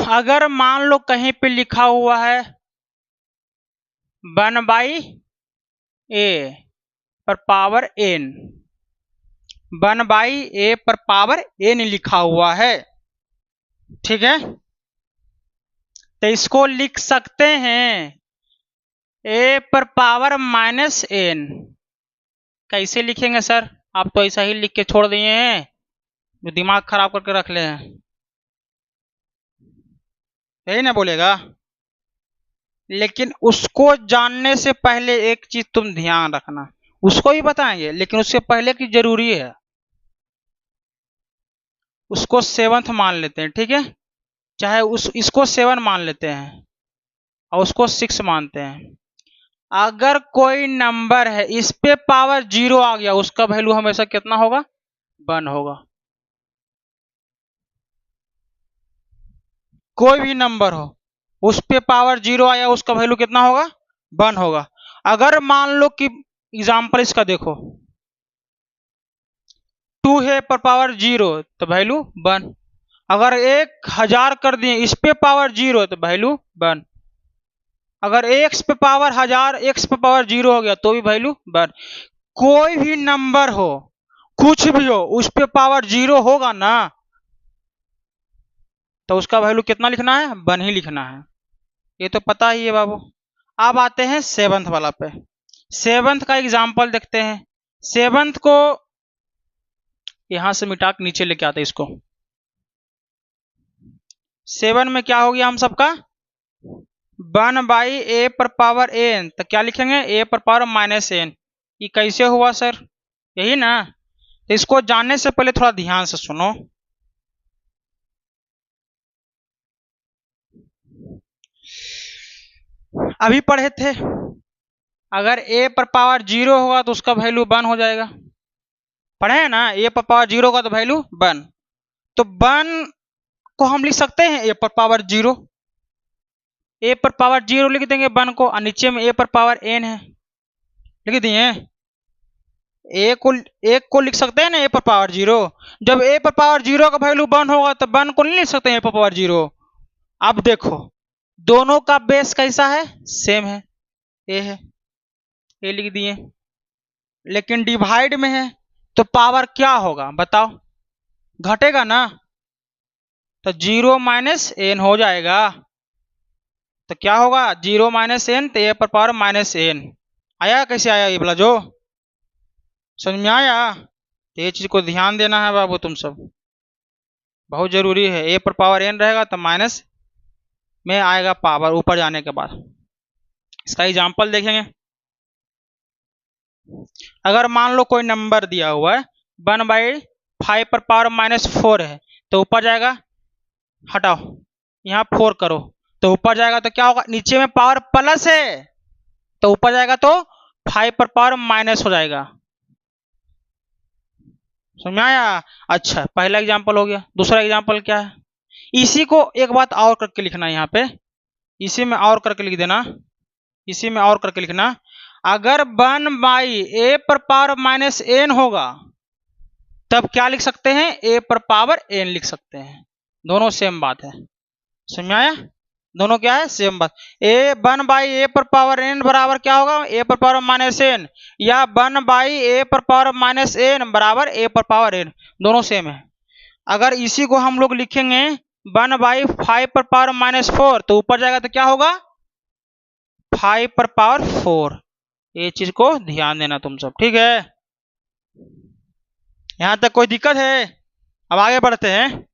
अगर मान लो कहीं पे लिखा हुआ है 1/a पर पावर n, 1/a पर पावर n लिखा हुआ है, ठीक है, तो इसको लिख सकते हैं a पर पावर -n। कैसे लिखेंगे सर, आप तो ऐसा ही लिख के छोड़ दिए हैं, जो दिमाग खराब करके रख ले हैं, यही ना बोलेगा। लेकिन उसको जानने से पहले एक चीज तुम ध्यान रखना, उसको भी बताएंगे लेकिन उससे पहले की जरूरी है, उसको 7th मान लेते हैं, ठीक है, चाहे इसको 7 मान लेते हैं और उसको 6 मानते हैं। अगर कोई नंबर है इस पे पावर 0 आ गया, उसका वैल्यू हमेशा कितना होगा, 1 होगा। कोई भी नंबर हो उस पे पावर 0 आया, उसका वैल्यू कितना होगा, 1 होगा। अगर मान लो कि एग्जाम्पल इसका देखो 2 है पर पावर 0 तो वैल्यू 1। अगर 1000 कर दिए इस पे पावर 0 तो वैल्यू 1। अगर x पे पावर 1000 x पे पावर 0 हो गया तो भी वैल्यू 1। कोई भी नंबर हो कुछ भी हो उस पे पावर 0 होगा ना, तो उसका वैल्यू कितना लिखना है, 1 ही लिखना है, ये तो पता ही है बाबू। अब आते हैं सेवंथ वाला पे। सेवंथ का एग्जाम्पल देखते हैं। सेवंथ को यहां से मिटा के नीचे लेके आते हैं इसको। 7 में क्या हो गया हम सबका, 1/a⁴n, तो क्या लिखेंगे, a⁴ ये कैसे हुआ सर, यही ना। तो इसको जानने से पहले थोड़ा ध्यान से सुनो। अभी पढ़े थे, अगर a⁴0 होगा तो उसका वैल्यू 1 हो जाएगा, पढ़े हैं ना, a⁴0 होगा तो वैल्यू 1। तो 1 को हम लिख सकते हैं a⁴0, a⁴0 लिख देंगे 1 को, और नीचे में a⁴n है, लिख दिए। एक को लिख सकते हैं ना a⁴0, जब a⁴0 का वैल्यू 1 होगा तो 1 को नहीं लिख सकते हैं a⁴0। अब देखो दोनों का बेस कैसा है, सेम है, ए है, ए लिख दिए। लेकिन डिवाइड में है तो पावर क्या होगा बताओ, घटेगा ना, तो 0 - n हो जाएगा। तो क्या होगा, 0 - n तो a⁴ n आया, कैसे आया ये बोला जो, समझ में आया। तो ये चीज को ध्यान देना है बाबू, तुम सब बहुत जरूरी है। a⁴n रहेगा तो माइनस में आएगा पावर ऊपर जाने के बाद। इसका एग्जांपल देखेंगे। अगर मान लो कोई नंबर दिया हुआ है 1/5⁴ है, तो ऊपर जाएगा, हटाओ यहाँ 4 करो तो ऊपर जाएगा, तो क्या होगा, नीचे में पावर प्लस है तो ऊपर जाएगा तो 5⁻⁻ हो जाएगा। समझ में आया। अच्छा पहला एग्जांपल हो गया। दूसरा एग्जांपल क्या है, इसी को एक बात और करके लिखना है यहाँ पे, इसी में और करके लिख देना, इसी में और करके लिखना। अगर 1/a⁴ होगा तब क्या लिख सकते हैं, a⁴n लिख सकते हैं। दोनों सेम बात है, समझ में आया, दोनों क्या है, सेम बात। 1/a⁴n बराबर क्या होगा, a⁴ या 1/a⁴n बराबर a⁴n, दोनों सेम है। अगर इसी को हम लोग लिखेंगे 1/5⁻⁴ तो ऊपर जाएगा तो क्या होगा, 5⁴। ये चीज को ध्यान देना तुम सब, ठीक है। यहां तक कोई दिक्कत है, अब आगे बढ़ते हैं।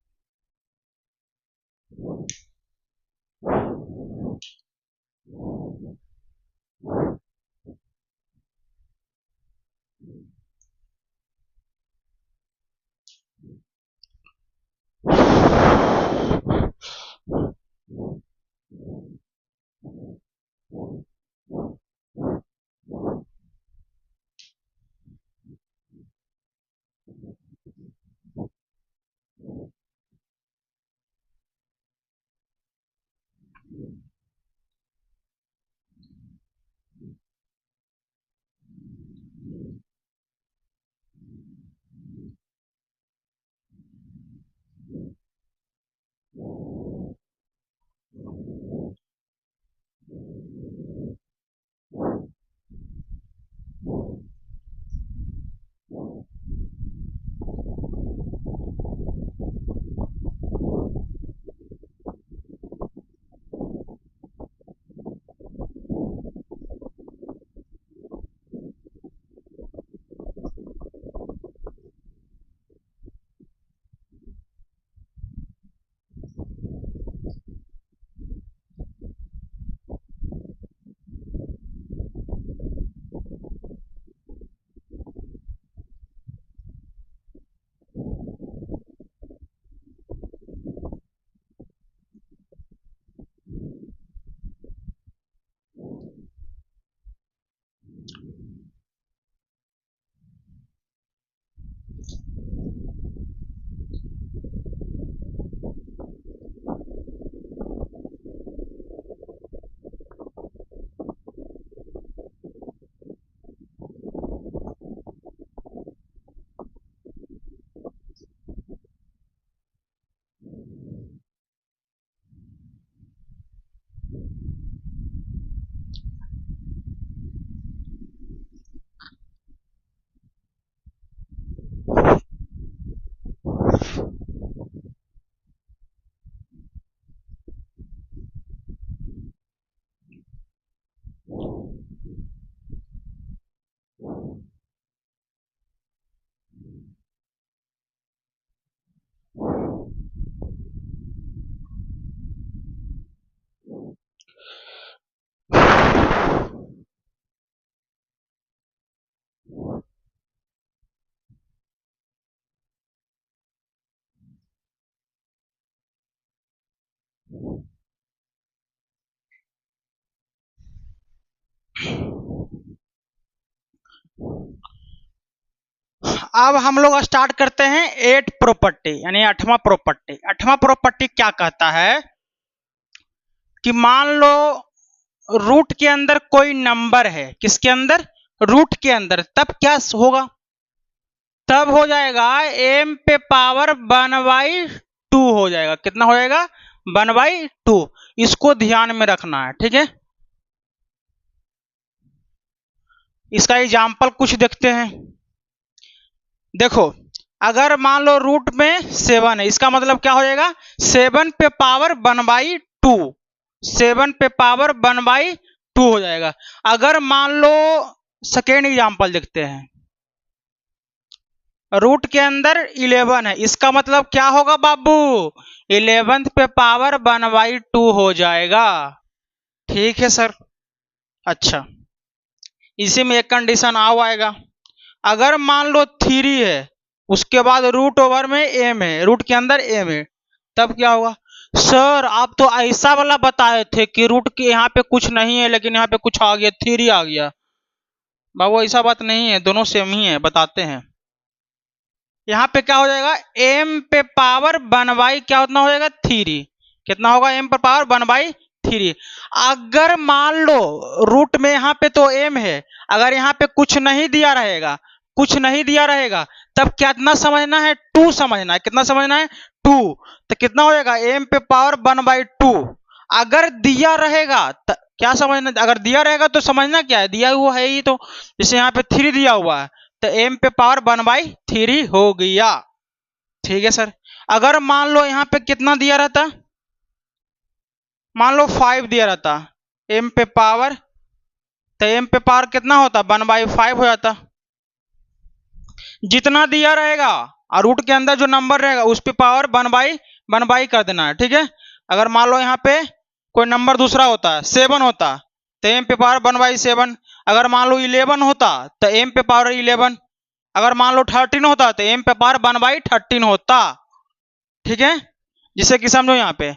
अब हम लोग स्टार्ट करते हैं 8 प्रॉपर्टी यानी 8वां प्रॉपर्टी। 8वां प्रॉपर्टी क्या कहता है कि मान लो रूट के अंदर कोई नंबर है, किसके अंदर? रूट के अंदर। तब क्या होगा? तब हो जाएगा m पे पावर 1/2 हो जाएगा। कितना हो जाएगा? 1/2। इसको ध्यान में रखना है, ठीक है। इसका एग्जाम्पल कुछ देखते हैं। देखो, अगर मान लो रूट में 7 है, इसका मतलब क्या हो जाएगा? 7 पे पावर 1/2। 7 पे पावर 1/2 हो जाएगा। अगर मान लो सेकेंड एग्जाम्पल देखते हैं, रूट के अंदर 11 है, इसका मतलब क्या होगा बाबू? 11 पे पावर 1/2 हो जाएगा। ठीक है सर। अच्छा, इसी में एक कंडीशन आएगा। अगर मान लो 3 है, उसके बाद रूट ओवर में m है, रूट के अंदर m है, तब क्या होगा? सर आप तो ऐसा वाला बताए थे कि रूट के यहाँ पे कुछ नहीं है लेकिन यहाँ पे कुछ आ गया, 3 आ गया। बाबू ऐसा बात नहीं है, दोनों सेम ही है, बताते हैं। यहाँ पे क्या हो जाएगा? m पे पावर 1/, क्या उतना हो जाएगा? 3। कितना होगा? m पर पावर 1/3। अगर मान लो रूट में यहाँ पे तो m है, अगर यहाँ पे कुछ नहीं दिया रहेगा, कुछ नहीं दिया रहेगा, तब कितना समझना है? 2 समझना है। कितना समझना है? 2। तो कितना हो जाएगा? m पे पावर 1/2। अगर दिया रहेगा क्या समझना? अगर दिया रहेगा तो समझना क्या है? दिया हुआ है ही, तो जैसे यहाँ पे 3 दिया हुआ है तो m पे पावर 1/3 हो गया। ठीक है सर। अगर मान लो यहाँ पे कितना दिया रहता? मान लो 5 दिया रहता m पे पावर, तो m पे पावर कितना होता? 1/5 हो जाता। जितना दिया रहेगा और रूट के अंदर जो नंबर रहेगा उस पे पावर 1/1 कर देना है। ठीक है। अगर मान लो यहाँ पे कोई नंबर दूसरा होता, 7 होता, तो m पे पावर 1/7। अगर मान लो 11 होता तो m पे पावर 11। अगर मान लो 13 होता तो m पे पावर 1/13 होता। ठीक है। जिसे कि समझो यहाँ पे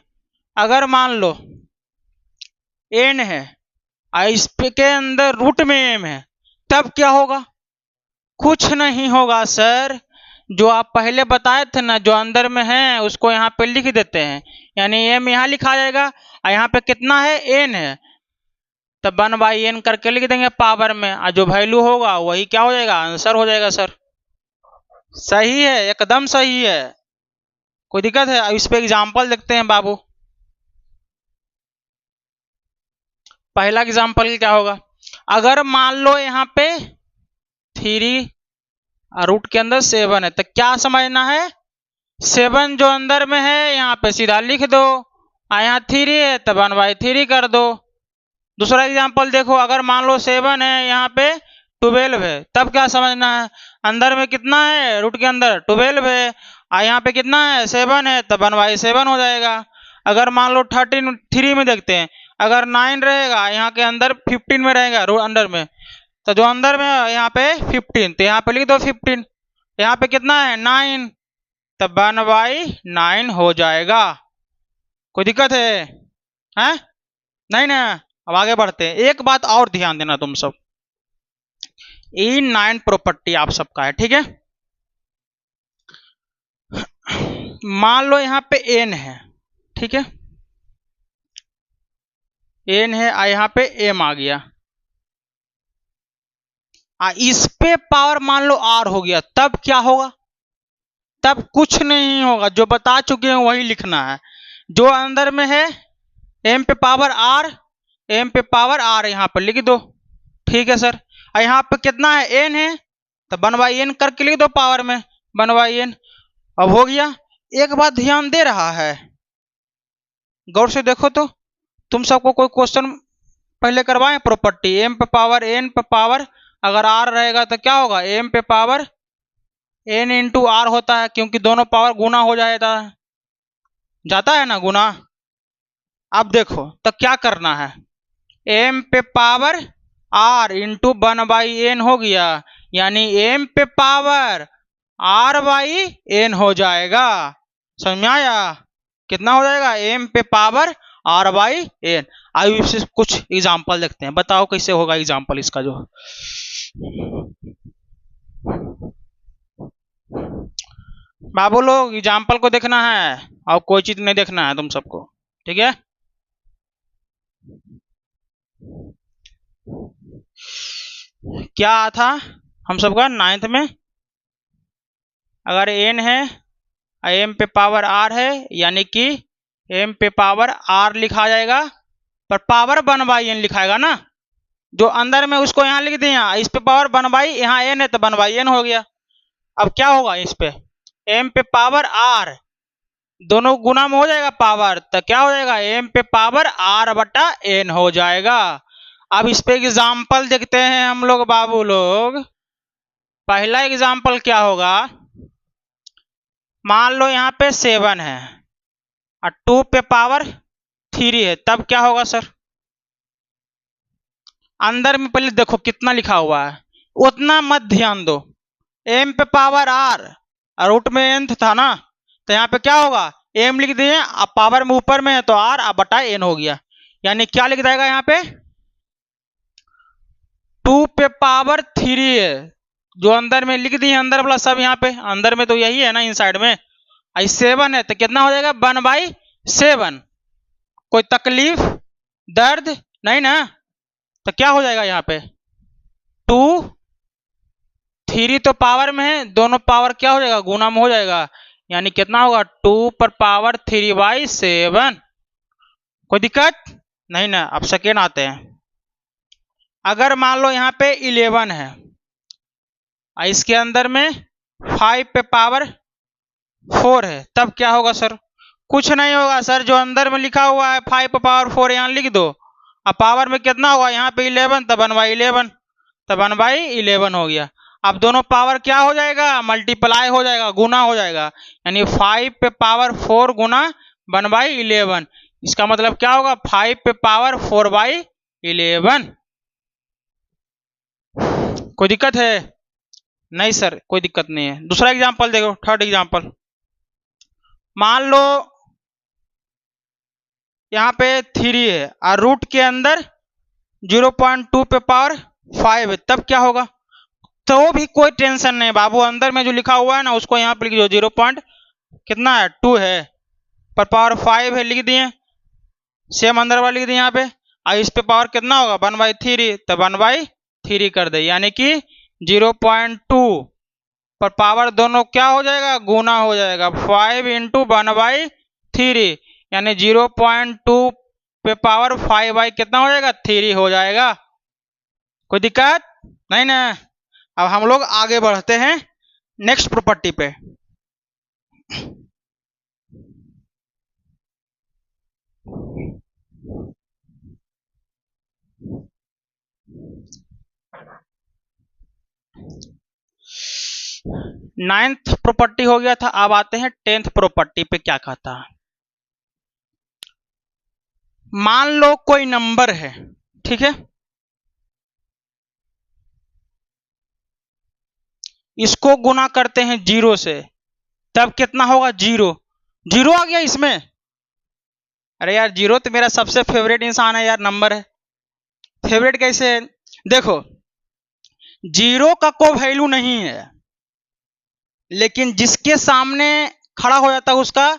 अगर मान लो n है और इस पे के अंदर रूट में m है, तब क्या होगा? कुछ नहीं होगा सर, जो आप पहले बताए थे ना, जो अंदर में है उसको यहाँ पे लिख देते हैं, यानी m यहाँ लिखा जाएगा और यहाँ पे कितना है? n है, तो 1/n करके लिख देंगे पावर में, और जो वैल्यू होगा वही क्या हो जाएगा? आंसर हो जाएगा सर। सही है, एकदम सही है। कोई दिक्कत है? इस पे एग्जाम्पल देखते हैं बाबू। पहला एग्जाम्पल क्या होगा? अगर मान लो यहाँ पे 3 रूट के अंदर 7 है, तो क्या समझना है? 7 जो अंदर में है यहाँ पे सीधा लिख दो, और यहाँ 3 है तो 1/3 कर दो। दूसरा एग्जाम्पल देखो, अगर मान लो 7 है, यहाँ पे 12 है, तब क्या समझना है? अंदर में कितना है? रूट के अंदर 12 है, और यहाँ पे कितना है? 7 है, तो 1/7 हो जाएगा। अगर मान लो 3 में देखते हैं, अगर 9 रहेगा, यहाँ के अंदर 15 में रहेगा, अंदर में, तो जो अंदर में है यहाँ पे 15, तो यहाँ पे लिख दो 15। यहाँ पे कितना है? 9, तो 1/9 हो जाएगा। कोई दिक्कत है? हैं? नहीं ना। अब आगे बढ़ते हैं। एक बात और ध्यान देना तुम सब, ये 9 प्रॉपर्टी आप सबका है, ठीक है। मान लो यहाँ पे n है, ठीक है, n है, और यहाँ पे m आ गया, इस पे पावर मान लो r हो गया, तब क्या होगा? तब कुछ नहीं होगा, जो बता चुके हैं वही लिखना है। जो अंदर में है m पे पावर r, m पे पावर r यहाँ पर लिख दो। ठीक है सर। और यहाँ पे कितना है? n है, तो 1/n करके लिख दो पावर में 1/n। अब हो गया। एक बात ध्यान दे रहा है, गौर से देखो तो, तुम सबको कोई क्वेश्चन पहले करवाएं प्रॉपर्टी m पे पावर n पे पावर, अगर r रहेगा तो क्या होगा? m पे पावर n इंटू r होता है, क्योंकि दोनों पावर गुना हो जाता है ना, गुना। अब देखो तो क्या करना है? m पे पावर r इंटू 1/n हो गया, यानी m पे पावर r/n हो जाएगा। समझ में आया? कितना हो जाएगा, m पे पावर r बाई n। आइए इससे कुछ एग्जाम्पल देखते हैं, बताओ कैसे होगा एग्जाम्पल इसका जो। बाबू लोग एग्जाम्पल को देखना है और कोई चीज नहीं देखना है तुम सबको, ठीक है। क्या था हम सबका 9th में, अगर n है m पे पावर r है, यानी कि m पे पावर r लिखा जाएगा, पर पावर 1/n लिखाएगा ना, जो अंदर में उसको यहाँ लिख दिया, इस पे पावर 1/, यहाँ n है तो 1/n हो गया। अब क्या होगा, इस पे m पे पावर r दोनों गुना में हो जाएगा पावर, तो क्या हो जाएगा, m पे पावर r बटा n हो जाएगा। अब इस पे एग्जाम्पल देखते हैं हम लोग बाबू लोग। पहला एग्जाम्पल क्या होगा, मान लो यहाँ पे 7 है और 2 पे पावर 3 है, तब क्या होगा सर। अंदर में पहले देखो कितना लिखा हुआ है, उतना मत ध्यान दो। m पे पावर r और रूट में n था ना, तो यहाँ पे क्या होगा, m लिख दिए, अब पावर में ऊपर में है तो r अब बटा n हो गया, यानी क्या लिख जाएगा यहाँ पे 2 पे पावर 3 है, जो अंदर में लिख दिए, अंदर वाला सब यहाँ पे, अंदर में तो यही है ना इनसाइड में। 7 है तो कितना हो जाएगा 1/7। कोई तकलीफ दर्द नहीं ना, तो क्या हो जाएगा यहाँ पे 2 3 तो पावर में है, दोनों पावर क्या हो जाएगा गुना में हो जाएगा, यानी कितना होगा 2 पर पावर 3/7। कोई दिक्कत नहीं ना। अब सेकेंड आते हैं, अगर मान लो यहाँ पे 11 है, इसके अंदर में 5 पे पावर 4 है, तब क्या होगा सर। कुछ नहीं होगा सर, जो अंदर में लिखा हुआ है 5 पे पावर 4 यहाँ लिख दो, अब पावर में कितना होगा यहाँ पे 11, तो 1/11, तो 1/11 हो गया। अब दोनों पावर क्या हो जाएगा, मल्टीप्लाई हो जाएगा, गुना हो जाएगा, यानी 5 पे पावर 4 गुना 1/11। इसका मतलब क्या होगा 5 पे पावर 4/11। कोई दिक्कत है नहीं सर, कोई दिक्कत नहीं है। दूसरा एग्जांपल देखो, थर्ड एग्जांपल, मान लो यहाँ पे 3 है और रूट के अंदर 0.2 पे पावर 5 है, तब क्या होगा। तो भी कोई टेंशन नहीं बाबू, अंदर में जो लिखा हुआ है ना उसको यहाँ पे लिख दो, 0. कितना है 2 है, पर पावर 5 है लिख दिए, सेम अंदर वाला लिख दिए यहाँ पे, और इस पे पावर कितना होगा 1/3, तो 1/3 कर दे, यानी कि 0.2 पर पावर दोनों क्या हो जाएगा गुना हो जाएगा, 5 × 1/3, यानी 0.2 पे पावर 5 कितना हो जाएगा 3 हो जाएगा। कोई दिक्कत नहीं ना। अब हम लोग आगे बढ़ते हैं नेक्स्ट प्रॉपर्टी पे। नाइन्थ प्रॉपर्टी हो गया था, अब आते हैं 10th प्रॉपर्टी पे। क्या कहता है, मान लो कोई नंबर है, ठीक है, इसको गुना करते हैं 0 से, तब कितना होगा 0। 0 आ गया इसमें, अरे यार 0 तो मेरा सबसे फेवरेट इंसान है यार, नंबर है। फेवरेट कैसे है, देखो 0 का कोई वैल्यू नहीं है, लेकिन जिसके सामने खड़ा हो जाता है उसका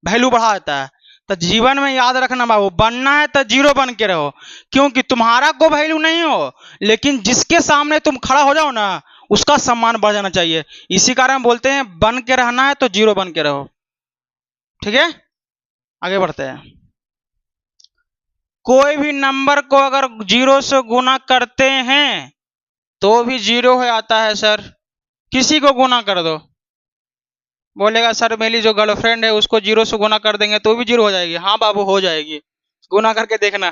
वैल्यू बढ़ा जाता है। तो जीवन में याद रखना बाबू, बनना है तो 0 बन के रहो, क्योंकि तुम्हारा कोई वैल्यू नहीं हो, लेकिन जिसके सामने तुम खड़ा हो जाओ ना उसका सम्मान बढ़ जाना चाहिए। इसी कारण बोलते हैं बन के रहना है तो 0 बन के रहो, ठीक है। आगे बढ़ते हैं, कोई भी नंबर को अगर 0 से गुना करते हैं तो भी 0 हो जाता है सर। किसी को गुना कर दो, बोलेगा सर मेरी जो गर्लफ्रेंड है उसको 0 से गुना कर देंगे तो भी 0 हो जाएगी। हाँ बाबू हो जाएगी, गुना करके देखना,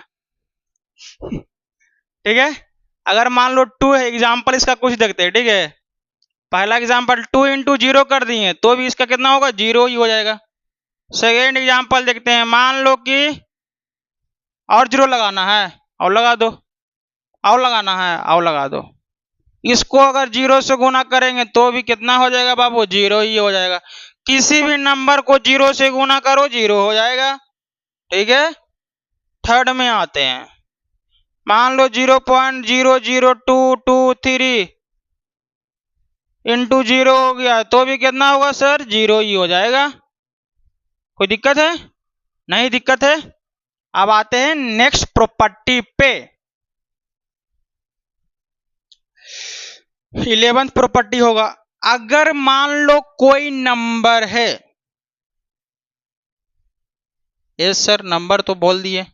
ठीक है। अगर मान लो 2 है, एग्जाम्पल इसका कुछ देखते हैं, ठीक है। पहला एग्जाम्पल 2 × 0 कर दिए तो भी इसका कितना होगा 0 ही हो जाएगा। सेकेंड एग्जाम्पल देखते हैं, मान लो कि और 0 लगाना है और लगा दो, और लगाना है और लगा दो, इसको अगर 0 से गुना करेंगे तो भी कितना हो जाएगा बाबू 0 ही हो जाएगा। किसी भी नंबर को 0 से गुना करो 0 हो जाएगा। ठीक है, थर्ड में आते हैं। मान लो 0.00223 इंटू 0 हो गया तो भी कितना होगा सर? 0 ही हो जाएगा। कोई दिक्कत है? नहीं दिक्कत है। अब आते हैं नेक्स्ट प्रॉपर्टी पे। 11th प्रॉपर्टी होगा, अगर मान लो कोई नंबर है, यस सर नंबर तो बोल दिए,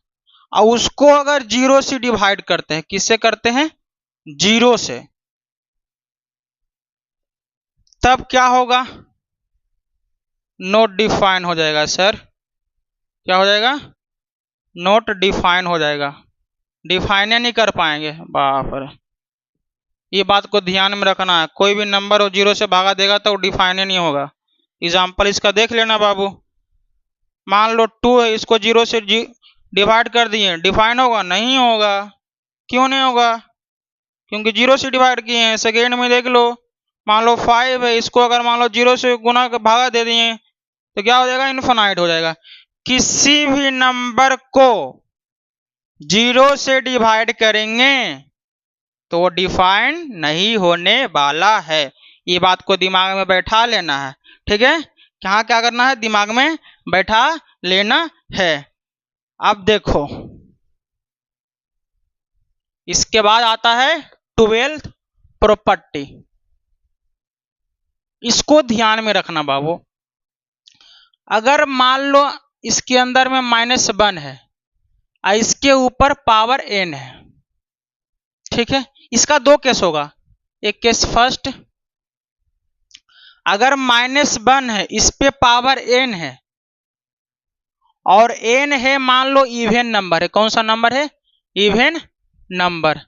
और उसको अगर 0 से डिवाइड करते हैं, किससे करते हैं? 0 से, तब क्या होगा? नॉट डिफाइन हो जाएगा सर। क्या हो जाएगा? नॉट डिफाइन हो जाएगा, डिफाइन नहीं कर पाएंगे। बाप रे, ये बात को ध्यान में रखना है। कोई भी नंबर हो 0 से भागा देगा तो डिफाइन नहीं होगा। एग्जाम्पल इसका देख लेना बाबू। मान लो 2 है, इसको 0 से डिवाइड कर दिए, डिफाइन होगा? नहीं होगा। क्यों नहीं होगा? क्योंकि 0 से डिवाइड किए हैं। सेकेंड में देख लो, मान लो 5 है, इसको अगर मान लो 0 से गुना भागा दे दिए तो क्या हो जाएगा? इनफाइनाइट हो जाएगा। किसी भी नंबर को 0 से डिवाइड करेंगे तो वो डिफाइन नहीं होने वाला है। ये बात को दिमाग में बैठा लेना है। ठीक है, क्या क्या करना है? दिमाग में बैठा लेना है। अब देखो, इसके बाद आता है 12th प्रॉपर्टी। इसको ध्यान में रखना बाबू। अगर मान लो इसके अंदर में -1 है और इसके ऊपर पावर n है, ठीक है, इसका 2 केस होगा। एक केस फर्स्ट, अगर -1 है, इस पे पावर n है और n है मान लो इवन नंबर है। कौन सा नंबर है? Even number.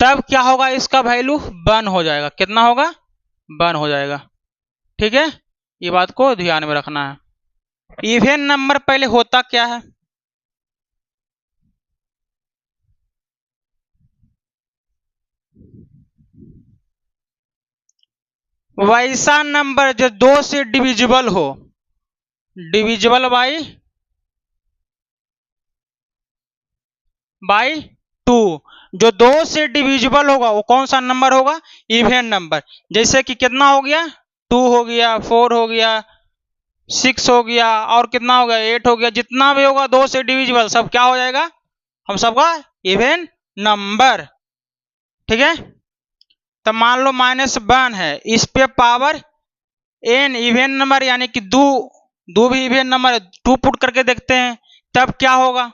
तब क्या होगा? इसका वैल्यू 1 हो जाएगा। कितना होगा? 1 हो जाएगा। ठीक है, ये बात को ध्यान में रखना है। इवन नंबर पहले होता क्या है? वैसा नंबर जो 2 से डिविजिबल हो, डिविजिबल बाई 2। जो 2 से डिविजिबल होगा वो कौन सा नंबर होगा? Even number. जैसे कि कितना हो गया? 2 हो गया, 4 हो गया, 6 हो गया, और कितना हो गया? 8 हो गया। जितना भी होगा 2 से डिविजिबल सब क्या हो जाएगा? हम सबका इवन नंबर। ठीक है, तो मान लो -1 है, इस पे पावर n इवन नंबर, यानी कि 2 भी इवन नंबर है। 2 पुट करके देखते हैं, तब क्या होगा?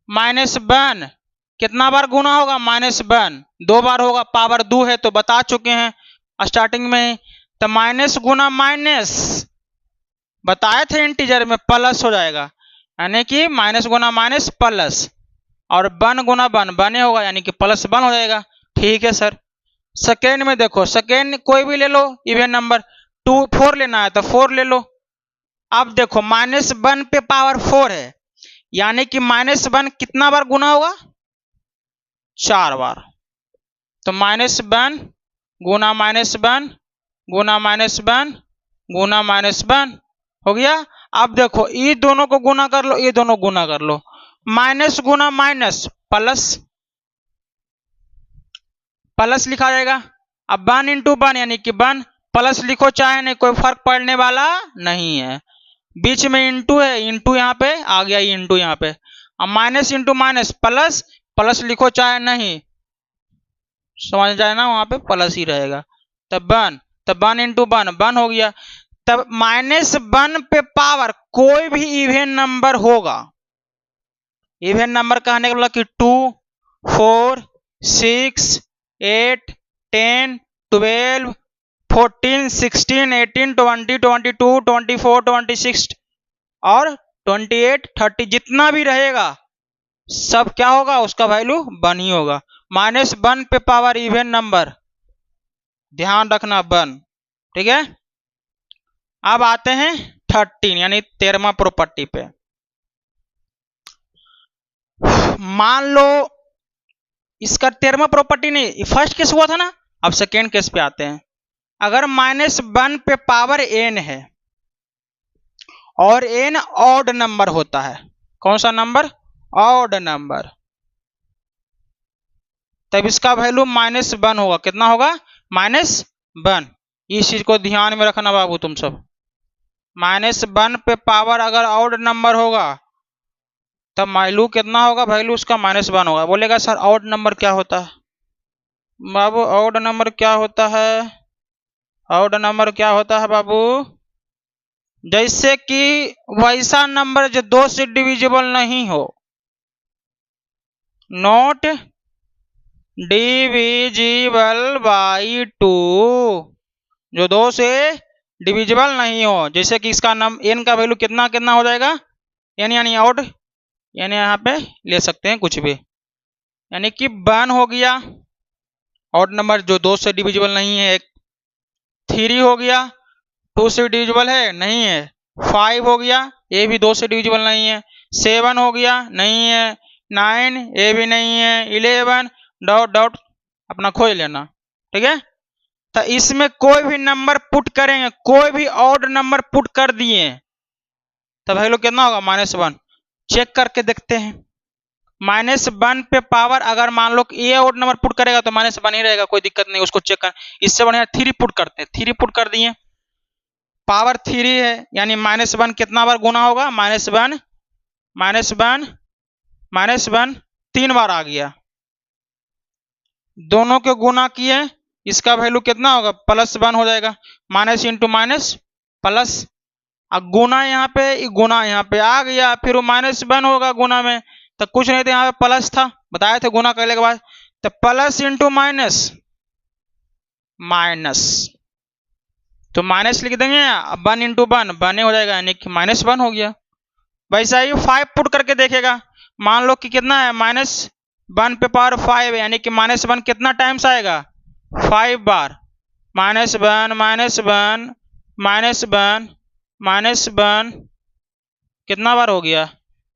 -1 कितना बार गुना होगा? -1 2 बार होगा। पावर 2 है तो बता चुके हैं स्टार्टिंग में। तो माइनस गुना माइनस बताए थे इंटीजर में, प्लस हो जाएगा, यानी कि माइनस गुना माइनस प्लस, और 1 गुना 1 बने होगा, यानी कि +1 हो जाएगा। ठीक है सर। सेकेंड में देखो, सेकेंड कोई भी ले लो इवन नंबर। 4 लेना है तो 4 ले लो। अब देखो -1 पे पावर 4 है, यानी कि -1 कितना बार गुना होगा? 4 बार। तो -1 गुना -1 गुना -1 गुना -1 हो गया। अब देखो ये दोनों को गुना कर लो, ये दोनों गुना कर लो। माइनस गुना माइनस प्लस, प्लस लिखा जाएगा। अब 1 इंटू 1 यानी कि 1, प्लस लिखो चाहे नहीं, कोई फर्क पड़ने वाला नहीं है। बीच में इंटू है, इंटू यहाँ पे आ गया, इंटू यहाँ पे। अब minus into minus plus, plus लिखो चाहे नहीं, समझ जाए ना, वहां पे प्लस ही रहेगा। तब 1, तब 1 इंटू 1 1 हो गया। तब -1 पे पावर कोई भी इवन नंबर होगा, इवन नंबर कहने का मतलब कि 2 4 6 8 10 12 14 16 18 20 22 24 26 और 28 30 जितना भी रहेगा सब क्या होगा? उसका वैल्यू 1 ही होगा। -1 पे पावर इवन नंबर, ध्यान रखना 1। ठीक है, अब आते हैं 13 यानी 13वां प्रॉपर्टी पे। मान लो इसका 13वां प्रॉपर्टी नहीं, फर्स्ट केस हुआ था ना, अब सेकेंड केस पे आते हैं। अगर -1 पे पावर n है और n ऑड नंबर होता है, कौन सा नंबर? ऑड नंबर, तब इसका वैल्यू -1 होगा। कितना होगा? -1। इस चीज को ध्यान में रखना बाबू तुम सब। -1 पे पावर अगर ऑड नंबर होगा तब वैल्यू कितना होगा? वैल्यू उसका -1 होगा। बोलेगा सर ऑड नंबर क्या होता है? बाबू ऑड नंबर क्या होता है? ऑड नंबर क्या होता है बाबू? जैसे कि वैसा नंबर जो 2 से डिविजिबल नहीं हो, नॉट डिविजिबल बाई 2, जो 2 से डिविजिबल नहीं हो। जैसे कि इसका n का वैल्यू कितना कितना हो जाएगा? n यानी ऑड, यानी यहाँ पे ले सकते हैं कुछ भी, यानी कि 1 हो गया ऑड नंबर जो 2 से डिविजिबल नहीं है। 3 हो गया, 2 से डिविजिबल है नहीं है। 5 हो गया, ये भी 2 से डिविजिबल नहीं है। 7 हो गया, नहीं है। 9 ये भी नहीं है। 11 डॉट डॉट अपना खोज लेना, ठीक है। तो इसमें कोई भी नंबर पुट करेंगे, कोई भी ऑड नंबर पुट कर दिए तब वैल्यू कितना होगा? -1। चेक करके देखते हैं। -1 पे पावर अगर मान लो कि ये ऑड नंबर पुट करेगा तो -1 ही रहेगा, कोई दिक्कत नहीं, उसको चेक कर। इससे बढ़िया 3 पुट करते हैं। 3 पुट कर दिए, पावर 3 है, यानी -1 कितना बार गुना होगा? -1 -1 3 बार आ गया। दोनों के गुना किए, इसका वैल्यू कितना होगा? +1 हो जाएगा। माइनस इंटू माइनस प्लस, अब गुना यहाँ पे, गुना यहाँ पे आ गया, फिर वो -1 होगा गुना में, तो कुछ नहीं था, यहाँ पे प्लस था, बताए थे गुना करने के बाद। तो प्लस इंटू माइनस माइनस, तो माइनस लिख देंगे, 1 इंटू 1 1 हो जाएगा, यानी कि -1 हो गया। वैसा ही 5 पुट करके देखेगा। मान लो कि कितना है? -1 पे पावर 5, यानी कि -1 कितना टाइम्स आएगा? 5 बार। -1 -1 -1 कितना बार हो गया?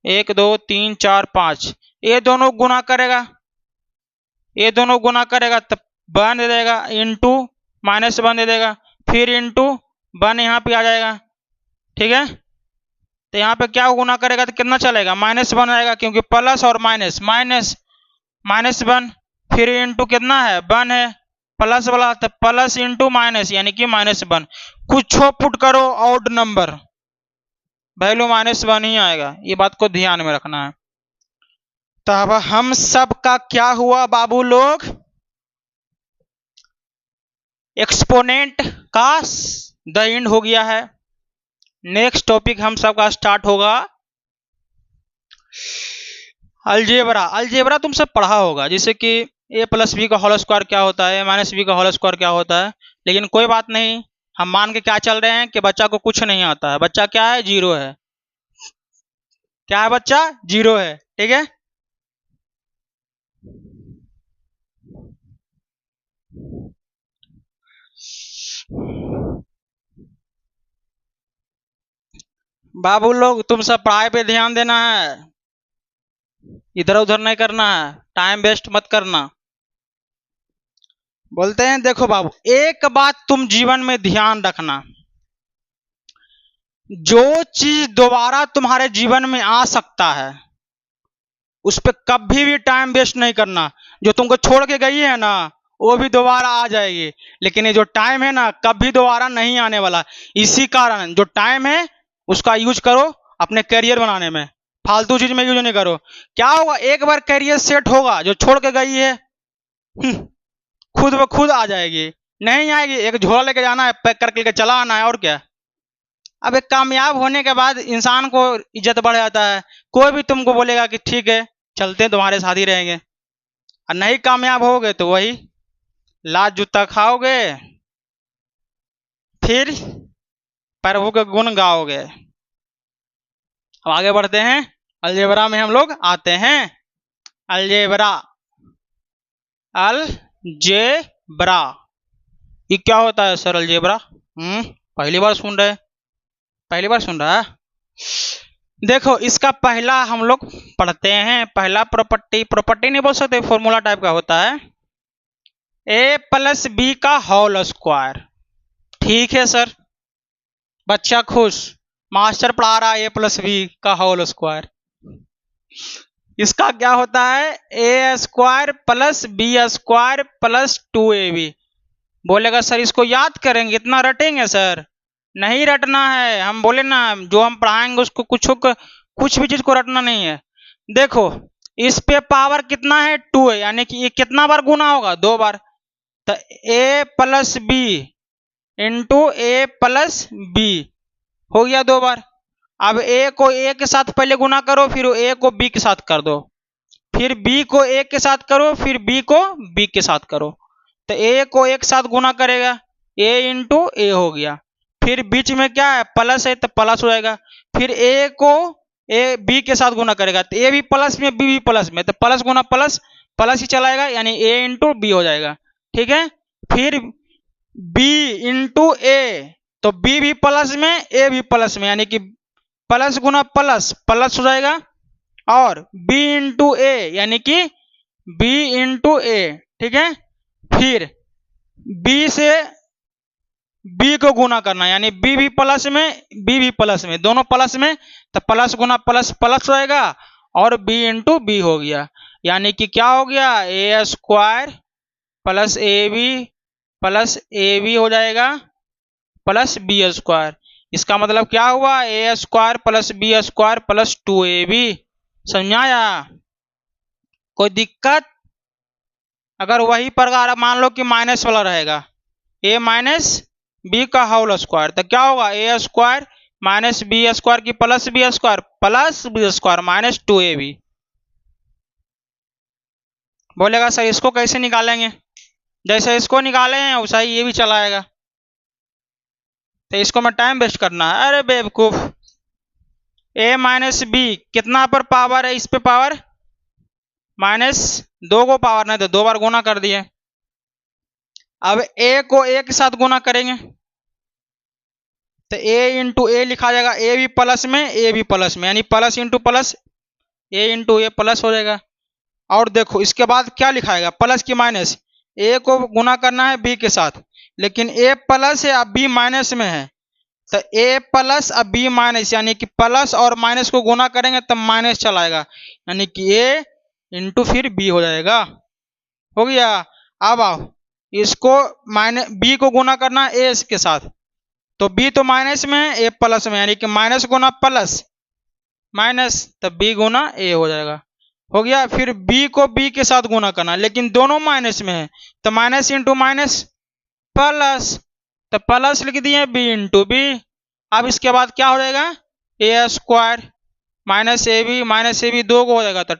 1 2 3 4 5। ये दोनों गुना करेगा, ये दोनों गुना करेगा तब 1 दे देगा, इंटू -1 दे देगा, फिर इंटू 1 यहाँ पे आ जाएगा, ठीक है। तो यहाँ पे क्या गुना करेगा तो कितना चलेगा? -1 आएगा, क्योंकि प्लस और माइनस, -1, फिर इंटू कितना है? 1 है, प्लस वाला, तो प्लस इंटू माइनस, यानी कि -1। कुछ पुट करो ऑड नंबर, वैल्यू -1 ही आएगा, ये बात को ध्यान में रखना है। तो अब हम सब का क्या हुआ बाबू लोग? एक्सपोनेंट का द एंड हो गया है। नेक्स्ट टॉपिक हम सब का स्टार्ट होगा अलजेब्रा। अलजेब्रा तुम सब पढ़ा होगा, जैसे कि a+b का होल स्क्वायर क्या होता है, -b का होल स्क्वायर क्या होता है। लेकिन कोई बात नहीं, हम मान के क्या चल रहे हैं कि बच्चा को कुछ नहीं आता है। बच्चा क्या है? 0 है। क्या है बच्चा? 0 है, ठीक है। बाबू लोग तुम सब पढ़ाई पे ध्यान देना है, इधर उधर नहीं करना है, टाइम वेस्ट मत करना। बोलते हैं देखो बाबू, एक बात तुम जीवन में ध्यान रखना, जो चीज दोबारा तुम्हारे जीवन में आ सकता है उस पर कभी भी टाइम वेस्ट नहीं करना। जो तुमको छोड़ के गई है ना वो भी दोबारा आ जाएगी, लेकिन ये जो टाइम है ना कभी दोबारा नहीं आने वाला। इसी कारण जो टाइम है उसका यूज करो अपने करियर बनाने में, फालतू चीज में यूज नहीं करो। क्या होगा? एक बार करियर सेट होगा, जो छोड़ के गई है खुद ब खुद आ जाएगी। नहीं आएगी, एक झोला लेके जाना है, पैक करके लेके चला आना है, और क्या। अब एक कामयाब होने के बाद इंसान को इज्जत बढ़ जाता है। कोई भी तुमको बोलेगा कि ठीक है चलते हैं, तुम्हारे साथ ही रहेंगे। और नहीं कामयाब होगे तो वही लात जूता खाओगे, फिर प्रभु के गुण गाओगे। अब आगे बढ़ते हैं, अलजेब्रा में हम लोग आते हैं। अलजेब्रा, अलजेब्रा ये क्या होता है सर? अलजेब्रा पहली बार सुन रहे, पहली बार सुन रहा है। देखो इसका पहला हम लोग पढ़ते हैं, पहला प्रॉपर्टी नहीं बोल सकते, फॉर्मूला टाइप का होता है। a+b का होल स्क्वायर, ठीक है सर, बच्चा खुश, मास्टर पढ़ा रहा है a+b का होल स्क्वायर। इसका क्या होता है, a² plus b² plus 2ab। बोलेगा सर इसको याद करेंगे, इतना रटेंगे सर? नहीं रटना है, हम बोले ना जो हम पढ़ाएंगे उसको कुछ भी चीज को रटना नहीं है। देखो इस पे पावर कितना है, 2 है, यानी कि ये कितना बार गुना होगा, 2 बार। तो a+b इंटू a+b हो गया 2 बार। अब a को a के साथ पहले गुना करो, फिर a को b के साथ कर दो, फिर b को a के साथ करो, फिर b को b के साथ करो। तो a को एक साथ गुना करेगा, a इंटू a हो गया, फिर बीच में क्या है प्लस है तो प्लस हो जाएगा, फिर a को a b के साथ गुना करेगा तो a भी प्लस में b भी प्लस में, तो प्लस गुना प्लस प्लस ही चलाएगा, यानी a इंटू b हो जाएगा। ठीक है, फिर b इंटू a, तो b भी प्लस में a भी प्लस में, यानी कि प्लस गुना प्लस प्लस हो जाएगा, और b इंटू a यानी कि b इंटू a। ठीक है, फिर b से b को गुना करना, यानी b भी प्लस में b भी प्लस में, दोनों प्लस में, तो प्लस गुना प्लस प्लस रहेगा, और b इंटू b हो गया, यानी कि क्या हो गया, a² प्लस ab हो जाएगा प्लस b²। इसका मतलब क्या हुआ, a² plus b² plus 2ab। समझाया? कोई दिक्कत? अगर वही प्रकार मान लो कि माइनस वाला रहेगा, a माइनस बी का होल स्क्वायर, तो क्या होगा, a² माइनस b² की प्लस b² माइनस 2ab। बोलेगा सर इसको कैसे निकालेंगे? जैसे इसको निकाले हैं वैसा ही ये भी चलाएगा, तो इसको मैं टाइम वेस्ट करना है? अरे बेवकूफ, a माइनस बी कितना पर पावर है, इस पे पावर -2 को पावर नहीं, तो 2 बार गुना कर दिए। अब a को a के साथ गुना करेंगे तो a इंटू ए लिखा जाएगा, a भी प्लस में a भी प्लस में, यानी plus into plus a into A plus हो जाएगा। और देखो इसके बाद क्या लिखाएगा, प्लस की माइनस, a को गुना करना है b के साथ, लेकिन a प्लस है अब b माइनस में है, तो a प्लस अब b माइनस, यानी कि प्लस और माइनस को गुना करेंगे तब माइनस चलाएगा, यानी कि a इंटू फिर b हो जाएगा। हो गया। अब आओ इसको माइनस b को गुना करना a के साथ, तो b तो माइनस में है, a प्लस में, यानी कि माइनस गुना प्लस माइनस, तब b गुना a हो जाएगा। हो गया। फिर b को b के साथ गुना करना, लेकिन दोनों माइनस में है, तो माइनस इंटू माइनस प्लस, तो प्लस लिख दिए b इंटू b। अब इसके बाद क्या हो जाएगा, a² माइनस ए बी 2 को हो जाएगा, तो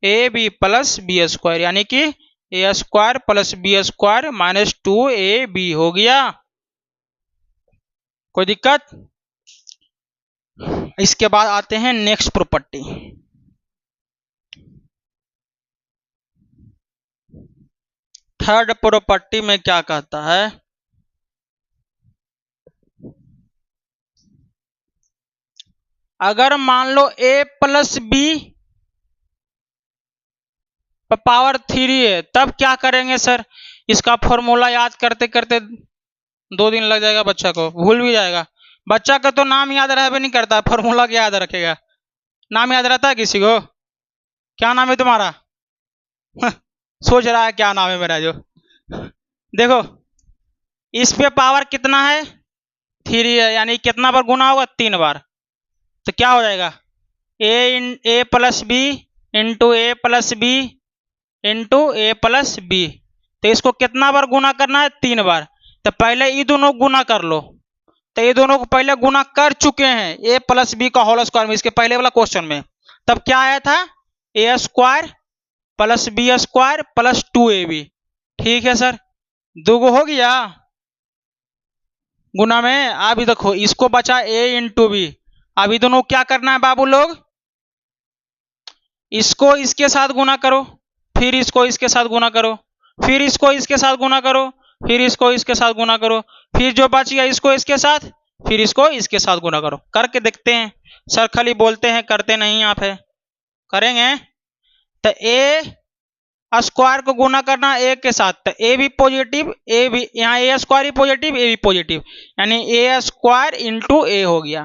2ab प्लस b² यानी कि a² plus b² minus 2ab हो गया। कोई दिक्कत? इसके बाद आते हैं नेक्स्ट प्रॉपर्टी। थर्ड प्रॉपर्टी में क्या कहता है, अगर मान लो a प्लस बी पावर 3 है, तब क्या करेंगे सर? इसका फॉर्मूला याद करते करते 2 दिन लग जाएगा, बच्चा को भूल भी जाएगा। बच्चा का तो नाम याद रहे नहीं करता, फॉर्मूला क्या याद रखेगा? नाम याद रहता है किसी को? क्या नाम है तुम्हारा? सोच रहा है क्या नाम है मेरा। जो देखो इस पे पावर कितना है, 3 है, यानी कितना बार गुना होगा, 3 बार, तो क्या हो जाएगा, a plus B into A plus B into A plus B. तो इसको कितना बार गुना करना है, 3 बार। तो पहले ये दोनों गुना कर लो, तो ये दोनों को पहले गुना कर चुके हैं a प्लस बी का होल स्क्वायर में, इसके पहले वाला क्वेश्चन में। तब क्या आया था, a² plus b² plus 2ab। ठीक है सर, 2 हो गया गुना में। अब देखो इसको बचा a इंटू बी। अब ये दोनों क्या करना है बाबू लोग, इसको इसके साथ गुना करो, फिर इसको इसके साथ गुना करो, फिर इसको इसके साथ गुना करो, फिर इसको इसके साथ गुना करो, फिर जो बच गया इसको इसके साथ, फिर इसको इसके साथ गुना करो। करके देखते हैं। सर खाली बोलते हैं करते नहीं आप है, करेंगे। तो a स्क्वायर को गुना करना ए के साथ, तो ए भी पॉजिटिव, ए भी, यहाँ ए स्क्वायर ही पॉजिटिव, ए भी पॉजिटिव, यानी ए स्क्वायर इंटू ए हो गया।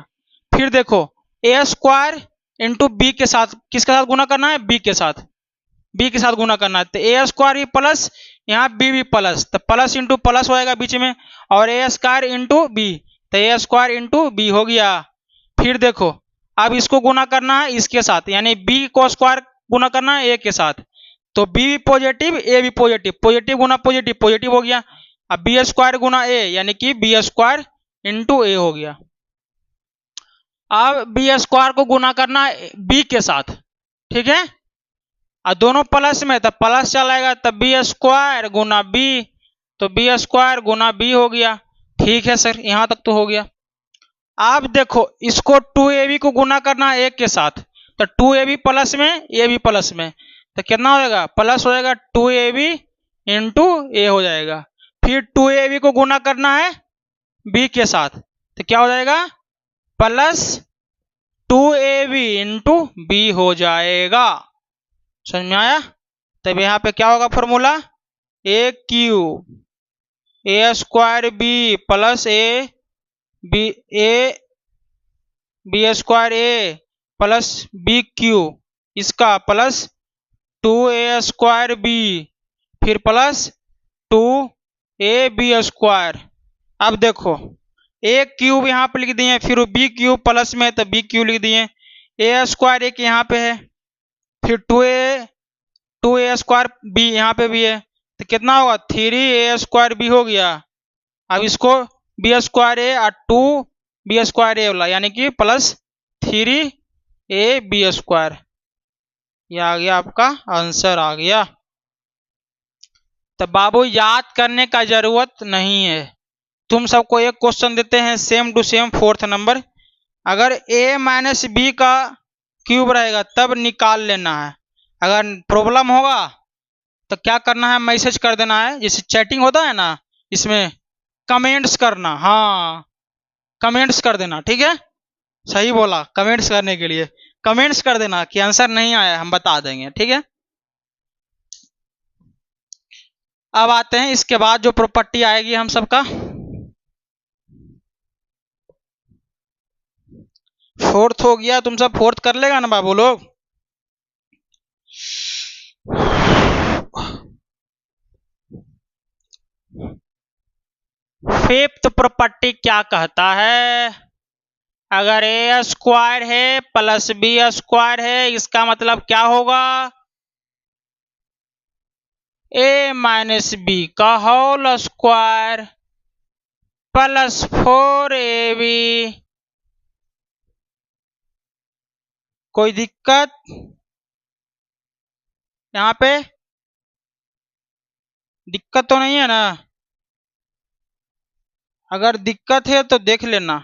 फिर देखो ए स्क्वायर इंटू बी के साथ, किसके साथ गुना करना है, बी के साथ, बी के साथ गुना करना है, तो ए स्क्वायर भी प्लस, यहाँ बी भी प्लस, तो प्लस इंटू प्लस होएगा बीच में, और ए स्क्वायर इंटू बी, तो ए स्क्वायर इंटू बी हो गया। फिर देखो अब इसको गुना करना है इसके साथ, यानी बी को स्क्वायर गुना करना है ए के साथ, तो बी भी पॉजिटिव, ए भी पॉजिटिव, पॉजिटिव गुना पॉजिटिव, पॉजिटिव हो गया। अब बी स्क्वायर गुना ए, यानी कि बी स्क्वायर इंटू ए हो गया। अब बी स्क्वायर को गुना करना है बी के साथ, ठीक है, और दोनों प्लस में, तब प्लस चलेगा, तब बी स्क्वायर गुना बी, तो बी स्क्वायर गुना बी हो गया। ठीक है सर, यहां तक तो हो गया। अब देखो इसको 2ab को गुना करना है ए के साथ, तो 2ab प्लस में, ए भी प्लस में, तो कितना होएगा, प्लस होएगा 2ab इंटू ए हो जाएगा। फिर 2ab को गुना करना है बी के साथ, तो क्या हो जाएगा, प्लस 2ab इंटू बी हो जाएगा। समझ में आया? तब यहाँ पे क्या होगा formula, A Q A square B plus A B, A B square A plus B Q, इसका प्लस 2a स्क्वायर बी, फिर प्लस 2ab स्क्वायर। अब देखो ए क्यूब यहाँ पे लिख दिए, फिर बी क्यूब प्लस में, तो बी क्यूब लिख दिए, ए स्क्वायर एक यहाँ पे है, फिर 2a स्क्वायर बी यहाँ पे भी है, तो कितना होगा 3a स्क्वायर बी हो गया। अब इसको बी स्क्वायर ए और 2b स्क्वायर ए वाला, यानी कि प्लस 3ab स्क्वायर, ये आ गया आपका आंसर आ गया। तो बाबू याद करने का जरूरत नहीं है, तुम सबको एक क्वेश्चन देते हैं same to same 4th number, अगर a माइनस बी का क्यूब रहेगा तब निकाल लेना है। अगर प्रॉब्लम होगा तो क्या करना है, मैसेज कर देना है, जैसे चैटिंग होता है ना, इसमें कमेंट्स करना, हाँ कमेंट्स कर देना, ठीक है, सही बोला, कमेंट्स करने के लिए कमेंट्स कर देना कि आंसर नहीं आया, हम बता देंगे, ठीक है। अब आते हैं इसके बाद जो प्रॉपर्टी आएगी हम सबका, 4th हो गया, तुम सब 4th कर लेगा ना बाबू लोग। फिफ्थ प्रॉपर्टी क्या कहता है, अगर ए स्क्वायर है प्लस बी स्क्वायर है, इसका मतलब क्या होगा, ए माइनस बी का होल स्क्वायर प्लस 4ab। कोई दिक्कत यहाँ पे, दिक्कत तो नहीं है ना, अगर दिक्कत है तो देख लेना।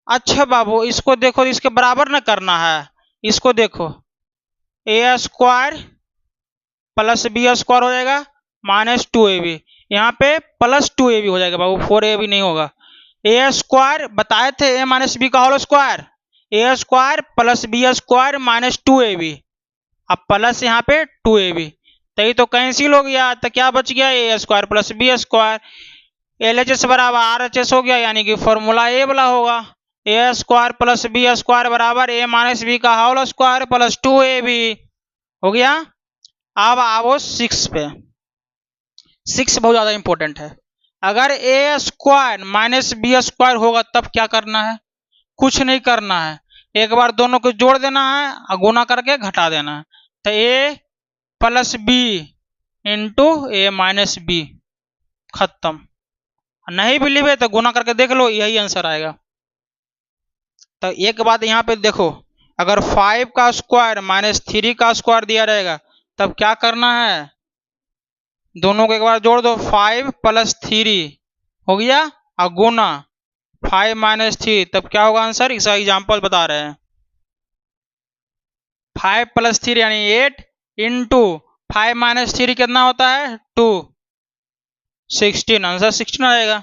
अच्छा बाबू इसको देखो, इसके बराबर ना करना है, इसको देखो, ए स्क्वायर प्लस बी स्क्वायर हो जाएगा माइनस 2ab, यहाँ पे प्लस 2ab हो जाएगा बाबू, 4ab नहीं होगा। ए स्क्वायर बताए थे ए माइनस बी का whole square, a square plus B square minus 2ab, अब प्लस यहाँ पे 2ab, तो ये तो कैंसिल हो गया, तो क्या बच गया, a square plus B square, LHS बराबर RHS हो गया, यानी कि फॉर्मूला ए वाला होगा, ए स्क्वायर प्लस बी स्क्वायर बराबर ए माइनस बी का होल स्क्वायर प्लस 2ab हो गया। अब आओ 6 पे, 6 बहुत ज्यादा इंपॉर्टेंट है। अगर ए स्क्वायर माइनस बी स्क्वायर होगा तब क्या करना है, कुछ नहीं करना है, एक बार दोनों को जोड़ देना है और गुना करके घटा देना है, तो ए प्लस बी इंटू ए माइनस बी, खत्म। नहीं बिलीव है तो गुना करके देख लो, यही आंसर आएगा। तो एक बात यहाँ पे देखो, अगर 5 का स्क्वायर माइनस 3 का स्क्वायर दिया रहेगा तब क्या करना है, दोनों को एक बार जोड़ दो, 5 प्लस 3 हो गया और गुना 5 माइनस 3, तब क्या होगा आंसर, इसका एग्जाम्पल बता रहे हैं, 5 प्लस 3 यानी 8 इंटू 5 माइनस 3 कितना होता है 2, 16, आंसर 16 आएगा।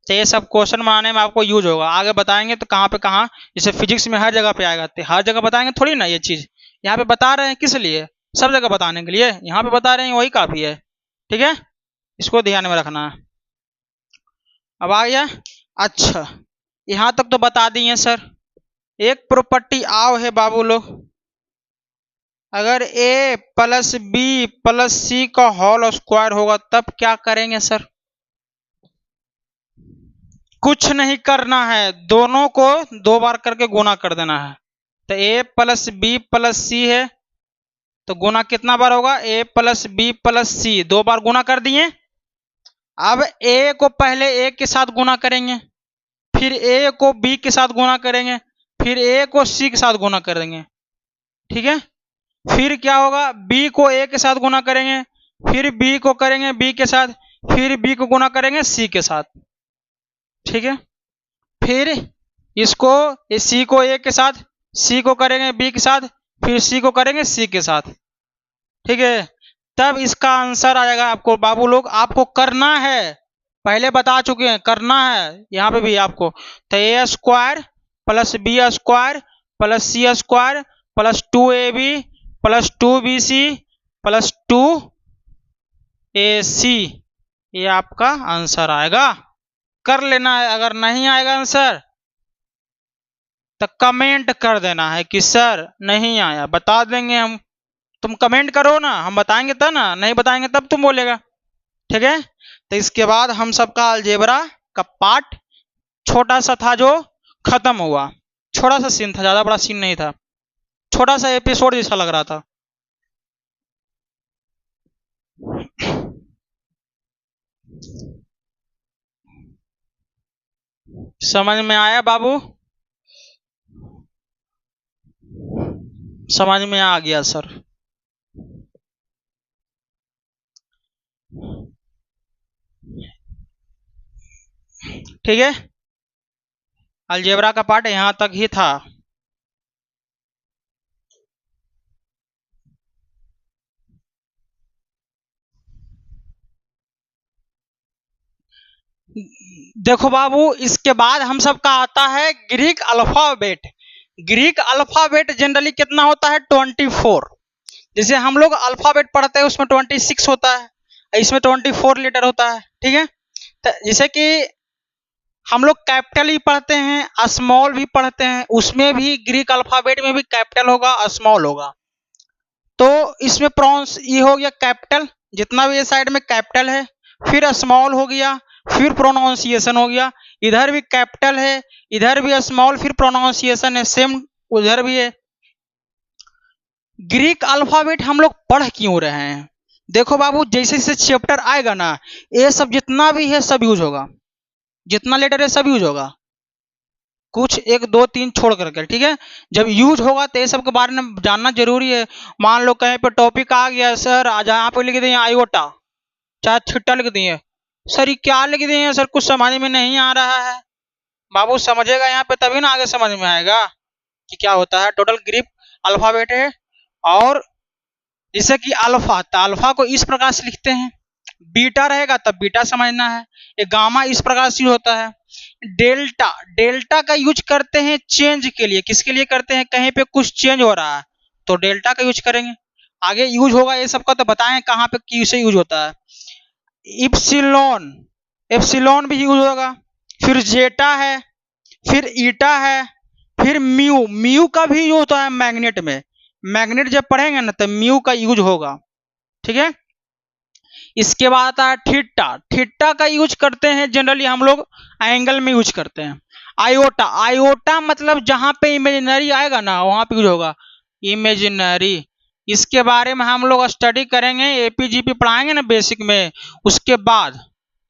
तो ये सब क्वेश्चन बनाने में आपको यूज होगा, आगे बताएंगे तो कहाँ पे कहाँ, जैसे फिजिक्स में हर जगह पे आएगा, तो हर जगह बताएंगे थोड़ी ना ये चीज, यहाँ पे बता रहे हैं किस लिए, सब जगह बताने के लिए, यहाँ पे बता रहे हैं वही काफी है। ठीक है, इसको ध्यान में रखना है। अब आ गया। अच्छा, यहाँ तक तो बता दिए सर। एक प्रॉपर्टी आओ है बाबू लोग, अगर a प्लस बी प्लस सी का होल स्क्वायर होगा तब क्या करेंगे सर? कुछ नहीं करना है, दोनों को 2 बार करके गुना कर देना है। तो a प्लस बी प्लस सी है, तो गुना कितना बार होगा? a प्लस बी प्लस सी, 2 बार गुना कर दिए। अब a को पहले a के साथ गुना करेंगे, फिर a को b के साथ गुना करेंगे, फिर a को c के साथ गुना कर देंगे। ठीक है, फिर क्या होगा? b को a के साथ गुना करेंगे, फिर b को करेंगे b के साथ, फिर b को गुना करेंगे c के साथ। ठीक है, फिर इसको c को a के साथ, c को करेंगे b के साथ, फिर c को करेंगे c के साथ। ठीक है, तब इसका आंसर आएगा आपको बाबू लोग। आपको करना है, पहले बता चुके हैं, करना है यहाँ पे भी आपको। तो a square plus B square plus C square plus 2ab plus 2bc plus 2ac, ये आपका आंसर आएगा। कर लेना है, अगर नहीं आएगा आंसर तो कमेंट कर देना है कि सर नहीं आया, बता देंगे हम। तुम कमेंट करो ना, हम बताएंगे तब ना, नहीं बताएंगे तब तुम बोलेगा। ठीक है, तो इसके बाद हम सबका अलजेब्रा का पार्ट छोटा सा था जो खत्म हुआ। छोटा सा सीन था, ज्यादा बड़ा सीन नहीं था, छोटा सा एपिसोड जैसा लग रहा था। समझ में आया बाबू? समझ में आ गया सर। ठीक है, अलजेब्रा का पार्ट यहां तक ही था। देखो बाबू, इसके बाद हम सबका आता है Greek alphabet. Greek alphabet generally कितना होता है? 24। जैसे हम लोग अल्फाबेट पढ़ते हैं उसमें 26 होता है, इसमें 24 लेटर होता है। ठीक है, तो जैसे कि हम लोग कैपिटल ही पढ़ते हैं, स्मॉल भी पढ़ते हैं, उसमें भी ग्रीक अल्फाबेट में भी कैपिटल होगा, स्मॉल होगा। तो इसमें प्रोनाउंस ये हो गया कैपिटल, जितना भी ये साइड में कैपिटल है, फिर स्मॉल हो गया, फिर प्रोनाउंसिएशन हो गया। इधर भी कैपिटल है, इधर भी स्मॉल, फिर प्रोनाउंसिएशन है, सेम उधर भी है। ग्रीक अल्फाबेट हम लोग पढ़ क्यों रहे हैं? देखो बाबू, जैसे जैसे चैप्टर आएगा ना, ये सब जितना भी है सब यूज होगा, जितना लेटर है सब यूज होगा, कुछ 1 2 3 छोड़ करके। ठीक है, जब यूज होगा तो ये सब के बारे में जानना जरूरी है। मान लो कहीं पे टॉपिक आ गया सर, आज यहाँ पे लिख दिए आयोटा, चाहे छिट्टा लिख दिए, सर ये क्या लिख दिए सर, कुछ समझ में नहीं आ रहा है। बाबू समझेगा यहाँ पे तभी ना आगे समझ में आएगा कि क्या होता है। टोटल ग्रीक अल्फाबेट है, और जैसे कि अल्फा, तो अल्फा को इस प्रकार से लिखते हैं, बीटा रहेगा तब बीटा समझना है, ये गामा इस प्रकार से होता है। डेल्टा, डेल्टा का यूज करते हैं चेंज के लिए, किसके लिए करते हैं? कहीं पे कुछ चेंज हो रहा है तो डेल्टा का यूज करेंगे। आगे यूज होगा ये सबका, तो बताएं कहाँ पे किसे यूज होता है। इप्सिलॉन, एप्सिलॉन भी यूज होगा, फिर जेटा है, फिर ईटा है, फिर म्यू, म्यू का भी यूज होता है मैग्नेट में। मैग्नेट जब पढ़ेंगे ना तो म्यू का यूज होगा। ठीक है, इसके बाद आता है थीटा। थीटा का यूज करते हैं जनरली हम लोग एंगल में यूज करते हैं। आयोटा, आयोटा मतलब जहां पे इमेजिनरी आएगा ना वहां पे यूज होगा, इमेजिनरी। इसके बारे में हम लोग स्टडी करेंगे, एपीजीपी पढ़ाएंगे ना बेसिक में, उसके बाद।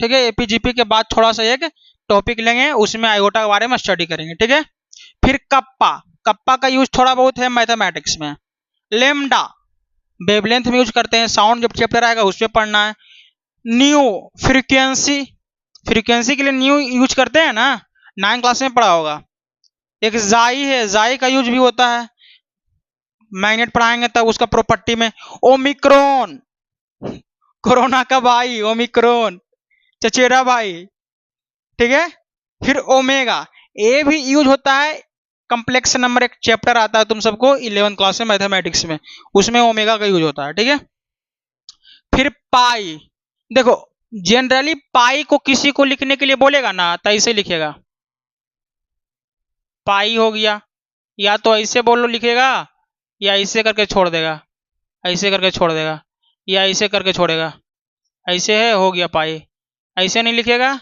ठीक है, एपीजीपी के बाद थोड़ा सा एक टॉपिक लेंगे, उसमें आयोटा के बारे में स्टडी करेंगे। ठीक है, फिर कप्पा, कप्पा का यूज थोड़ा बहुत है मैथमेटिक्स में। लेमडा वेवलेंथ में यूज करते हैं, साउंड जब चैप्टर आएगा उसमें पढ़ना है। न्यू, फ्रीक्वेंसी, फ्रीक्वेंसी के लिए न्यू यूज करते हैं ना, 9 क्लास में पढ़ा होगा। एक जाई है, जाई का यूज भी होता है, मैग्नेट पढ़ाएंगे तब उसका प्रॉपर्टी में। ओमिक्रॉन, कोरोना का भाई ओमिक्रॉन, चचेरा भाई। ठीक है, फिर ओमेगा, ए भी यूज होता है कम्प्लेक्स नंबर एक चैप्टर आता है तुम सबको 11th क्लास में मैथमेटिक्स में, उसमें ओमेगा का यूज होता है, ठीक है। फिर पाई, देखो जनरली पाई को किसी को लिखने के लिए बोलेगा ना तो ऐसे लिखेगा, पाई हो गया, या तो ऐसे बोलो लिखेगा या ऐसे करके छोड़ देगा, ऐसे करके छोड़ देगा या ऐसे करके छोड़ेगा, ऐसे है हो गया पाई। ऐसे नहीं लिखेगा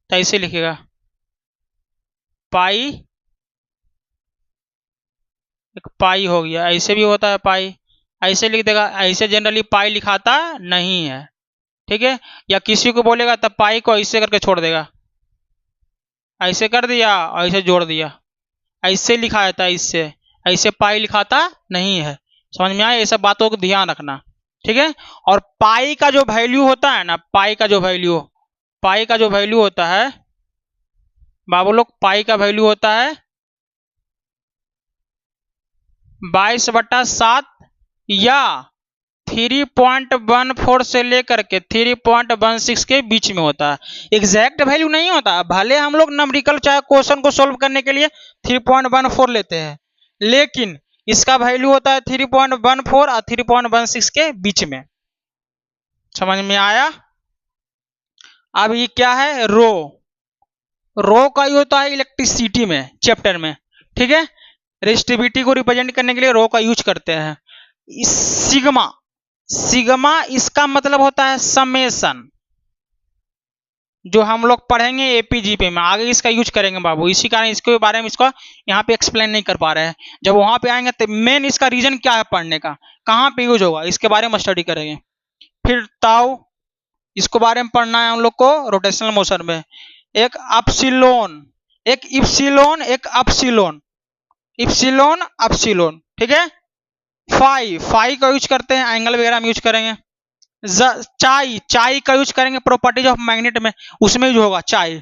तो ऐसे लिखेगा पाई, एक पाई हो गया, ऐसे भी होता है पाई, ऐसे लिख देगा, ऐसे जनरली पाई लिखाता नहीं है, ठीक है। या किसी को बोलेगा तब पाई को ऐसे करके छोड़ देगा, ऐसे कर दिया और ऐसे जोड़ दिया, ऐसे लिखा जाता है, इससे ऐसे पाई लिखाता नहीं है। समझ में आया, ये सब बातों को ध्यान रखना, ठीक है। और पाई का जो वैल्यू होता है ना, पाई का जो वैल्यू होता है बाबू लोग, पाई का वैल्यू होता है 22/7 या 3.14 से लेकर के 3.16 के बीच में होता है। एग्जैक्ट वैल्यू नहीं होता, भले हम लोग नंबरिकल चाहे क्वेश्चन को सोल्व करने के लिए 3.14 लेते हैं, लेकिन इसका वैल्यू होता है 3.14 और 3.16 के बीच में। समझ में आया। अब ये क्या है, रो का यूज होता है इलेक्ट्रिसिटी में चैप्टर में, ठीक है। रेजिस्टिविटी को रिप्रेजेंट करने के लिए रो का यूज करते हैं। सिग्मा इसका मतलब होता है समेशन, जो हम लोग पढ़ेंगे एपीजीपी में, आगे इसका यूज करेंगे बाबू, इसी कारण इसके बारे में इसको यहाँ पे एक्सप्लेन नहीं कर पा रहे हैं। जब वहां पे आएंगे तो मेन इसका रीजन क्या है पढ़ने का, कहाँ पे यूज होगा, इसके बारे में स्टडी करेंगे। फिर ताऊ, इसको बारे में पढ़ना है हम लोग को रोटेशनल मोशन में। एक अपसिलोन, एक इप्सिलोन, एक अपसिलोन, इप्सिलोन अपसिलोन, ठीक है। फाई का यूज करते हैं एंगल वगैरह में यूज करेंगे। चाई का यूज करेंगे प्रॉपर्टीज ऑफ मैग्नेट में, उसमें यूज होगा चाई।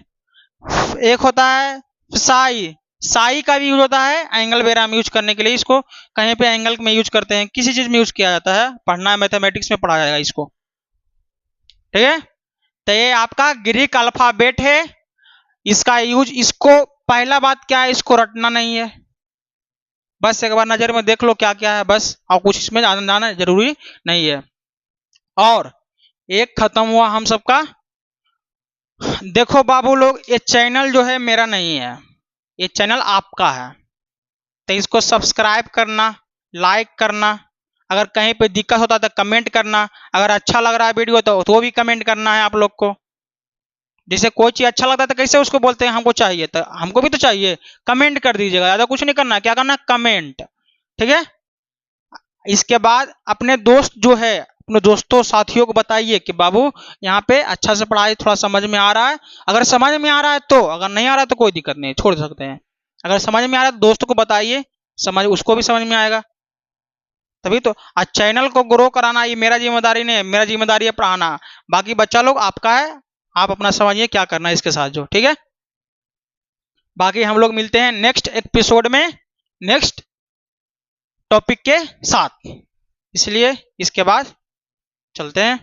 एक होता है साई का भी यूज होता है एंगल वगैरह में यूज करने के लिए, इसको कहीं पे एंगल में यूज करते हैं, किसी चीज में यूज किया जाता है, पढ़ना है मैथमेटिक्स में पढ़ा जाएगा इसको, ठीक है। तो ये आपका ग्रीक अल्फाबेट है, इसका यूज, इसको पहला बात क्या है, इसको रटना नहीं है, बस एक बार नजर में देख लो क्या क्या है बस, और कुछ इसमें जाना जरूरी नहीं है। और एक खत्म हुआ हम सबका। देखो बाबू लोग, ये चैनल जो है मेरा नहीं है, ये चैनल आपका है, तो इसको सब्सक्राइब करना, लाइक करना, अगर कहीं पे दिक्कत होता है तो कमेंट करना, अगर अच्छा लग रहा है वीडियो तो भी कमेंट करना है आप लोग को। जैसे कोई चीज अच्छा लगता है तो कैसे उसको बोलते हैं हमको चाहिए, तो हमको भी तो चाहिए, कमेंट कर दीजिएगा, ज्यादा कुछ नहीं करना, क्या करना, कमेंट, ठीक है। इसके बाद अपने दोस्त जो है, अपने दोस्तों साथियों को बताइए कि बाबू यहाँ पे अच्छा से पढ़ाई थोड़ा समझ में आ रहा है, अगर समझ में आ रहा है तो, अगर नहीं आ रहा है तो कोई दिक्कत नहीं, छोड़ सकते हैं। अगर समझ में आ रहा है तो दोस्तों को बताइए, उसको भी समझ में आएगा, तभी तो। आज चैनल को ग्रो कराना ये मेरा जिम्मेदारी नहीं है, मेरा जिम्मेदारी है पढ़ाना, बाकी बच्चा लोग आपका है, आप अपना समझिए क्या करना है इसके साथ जो, ठीक है। बाकी हम लोग मिलते हैं नेक्स्ट एपिसोड में, नेक्स्ट टॉपिक के साथ, इसलिए इसके बाद चलते हैं।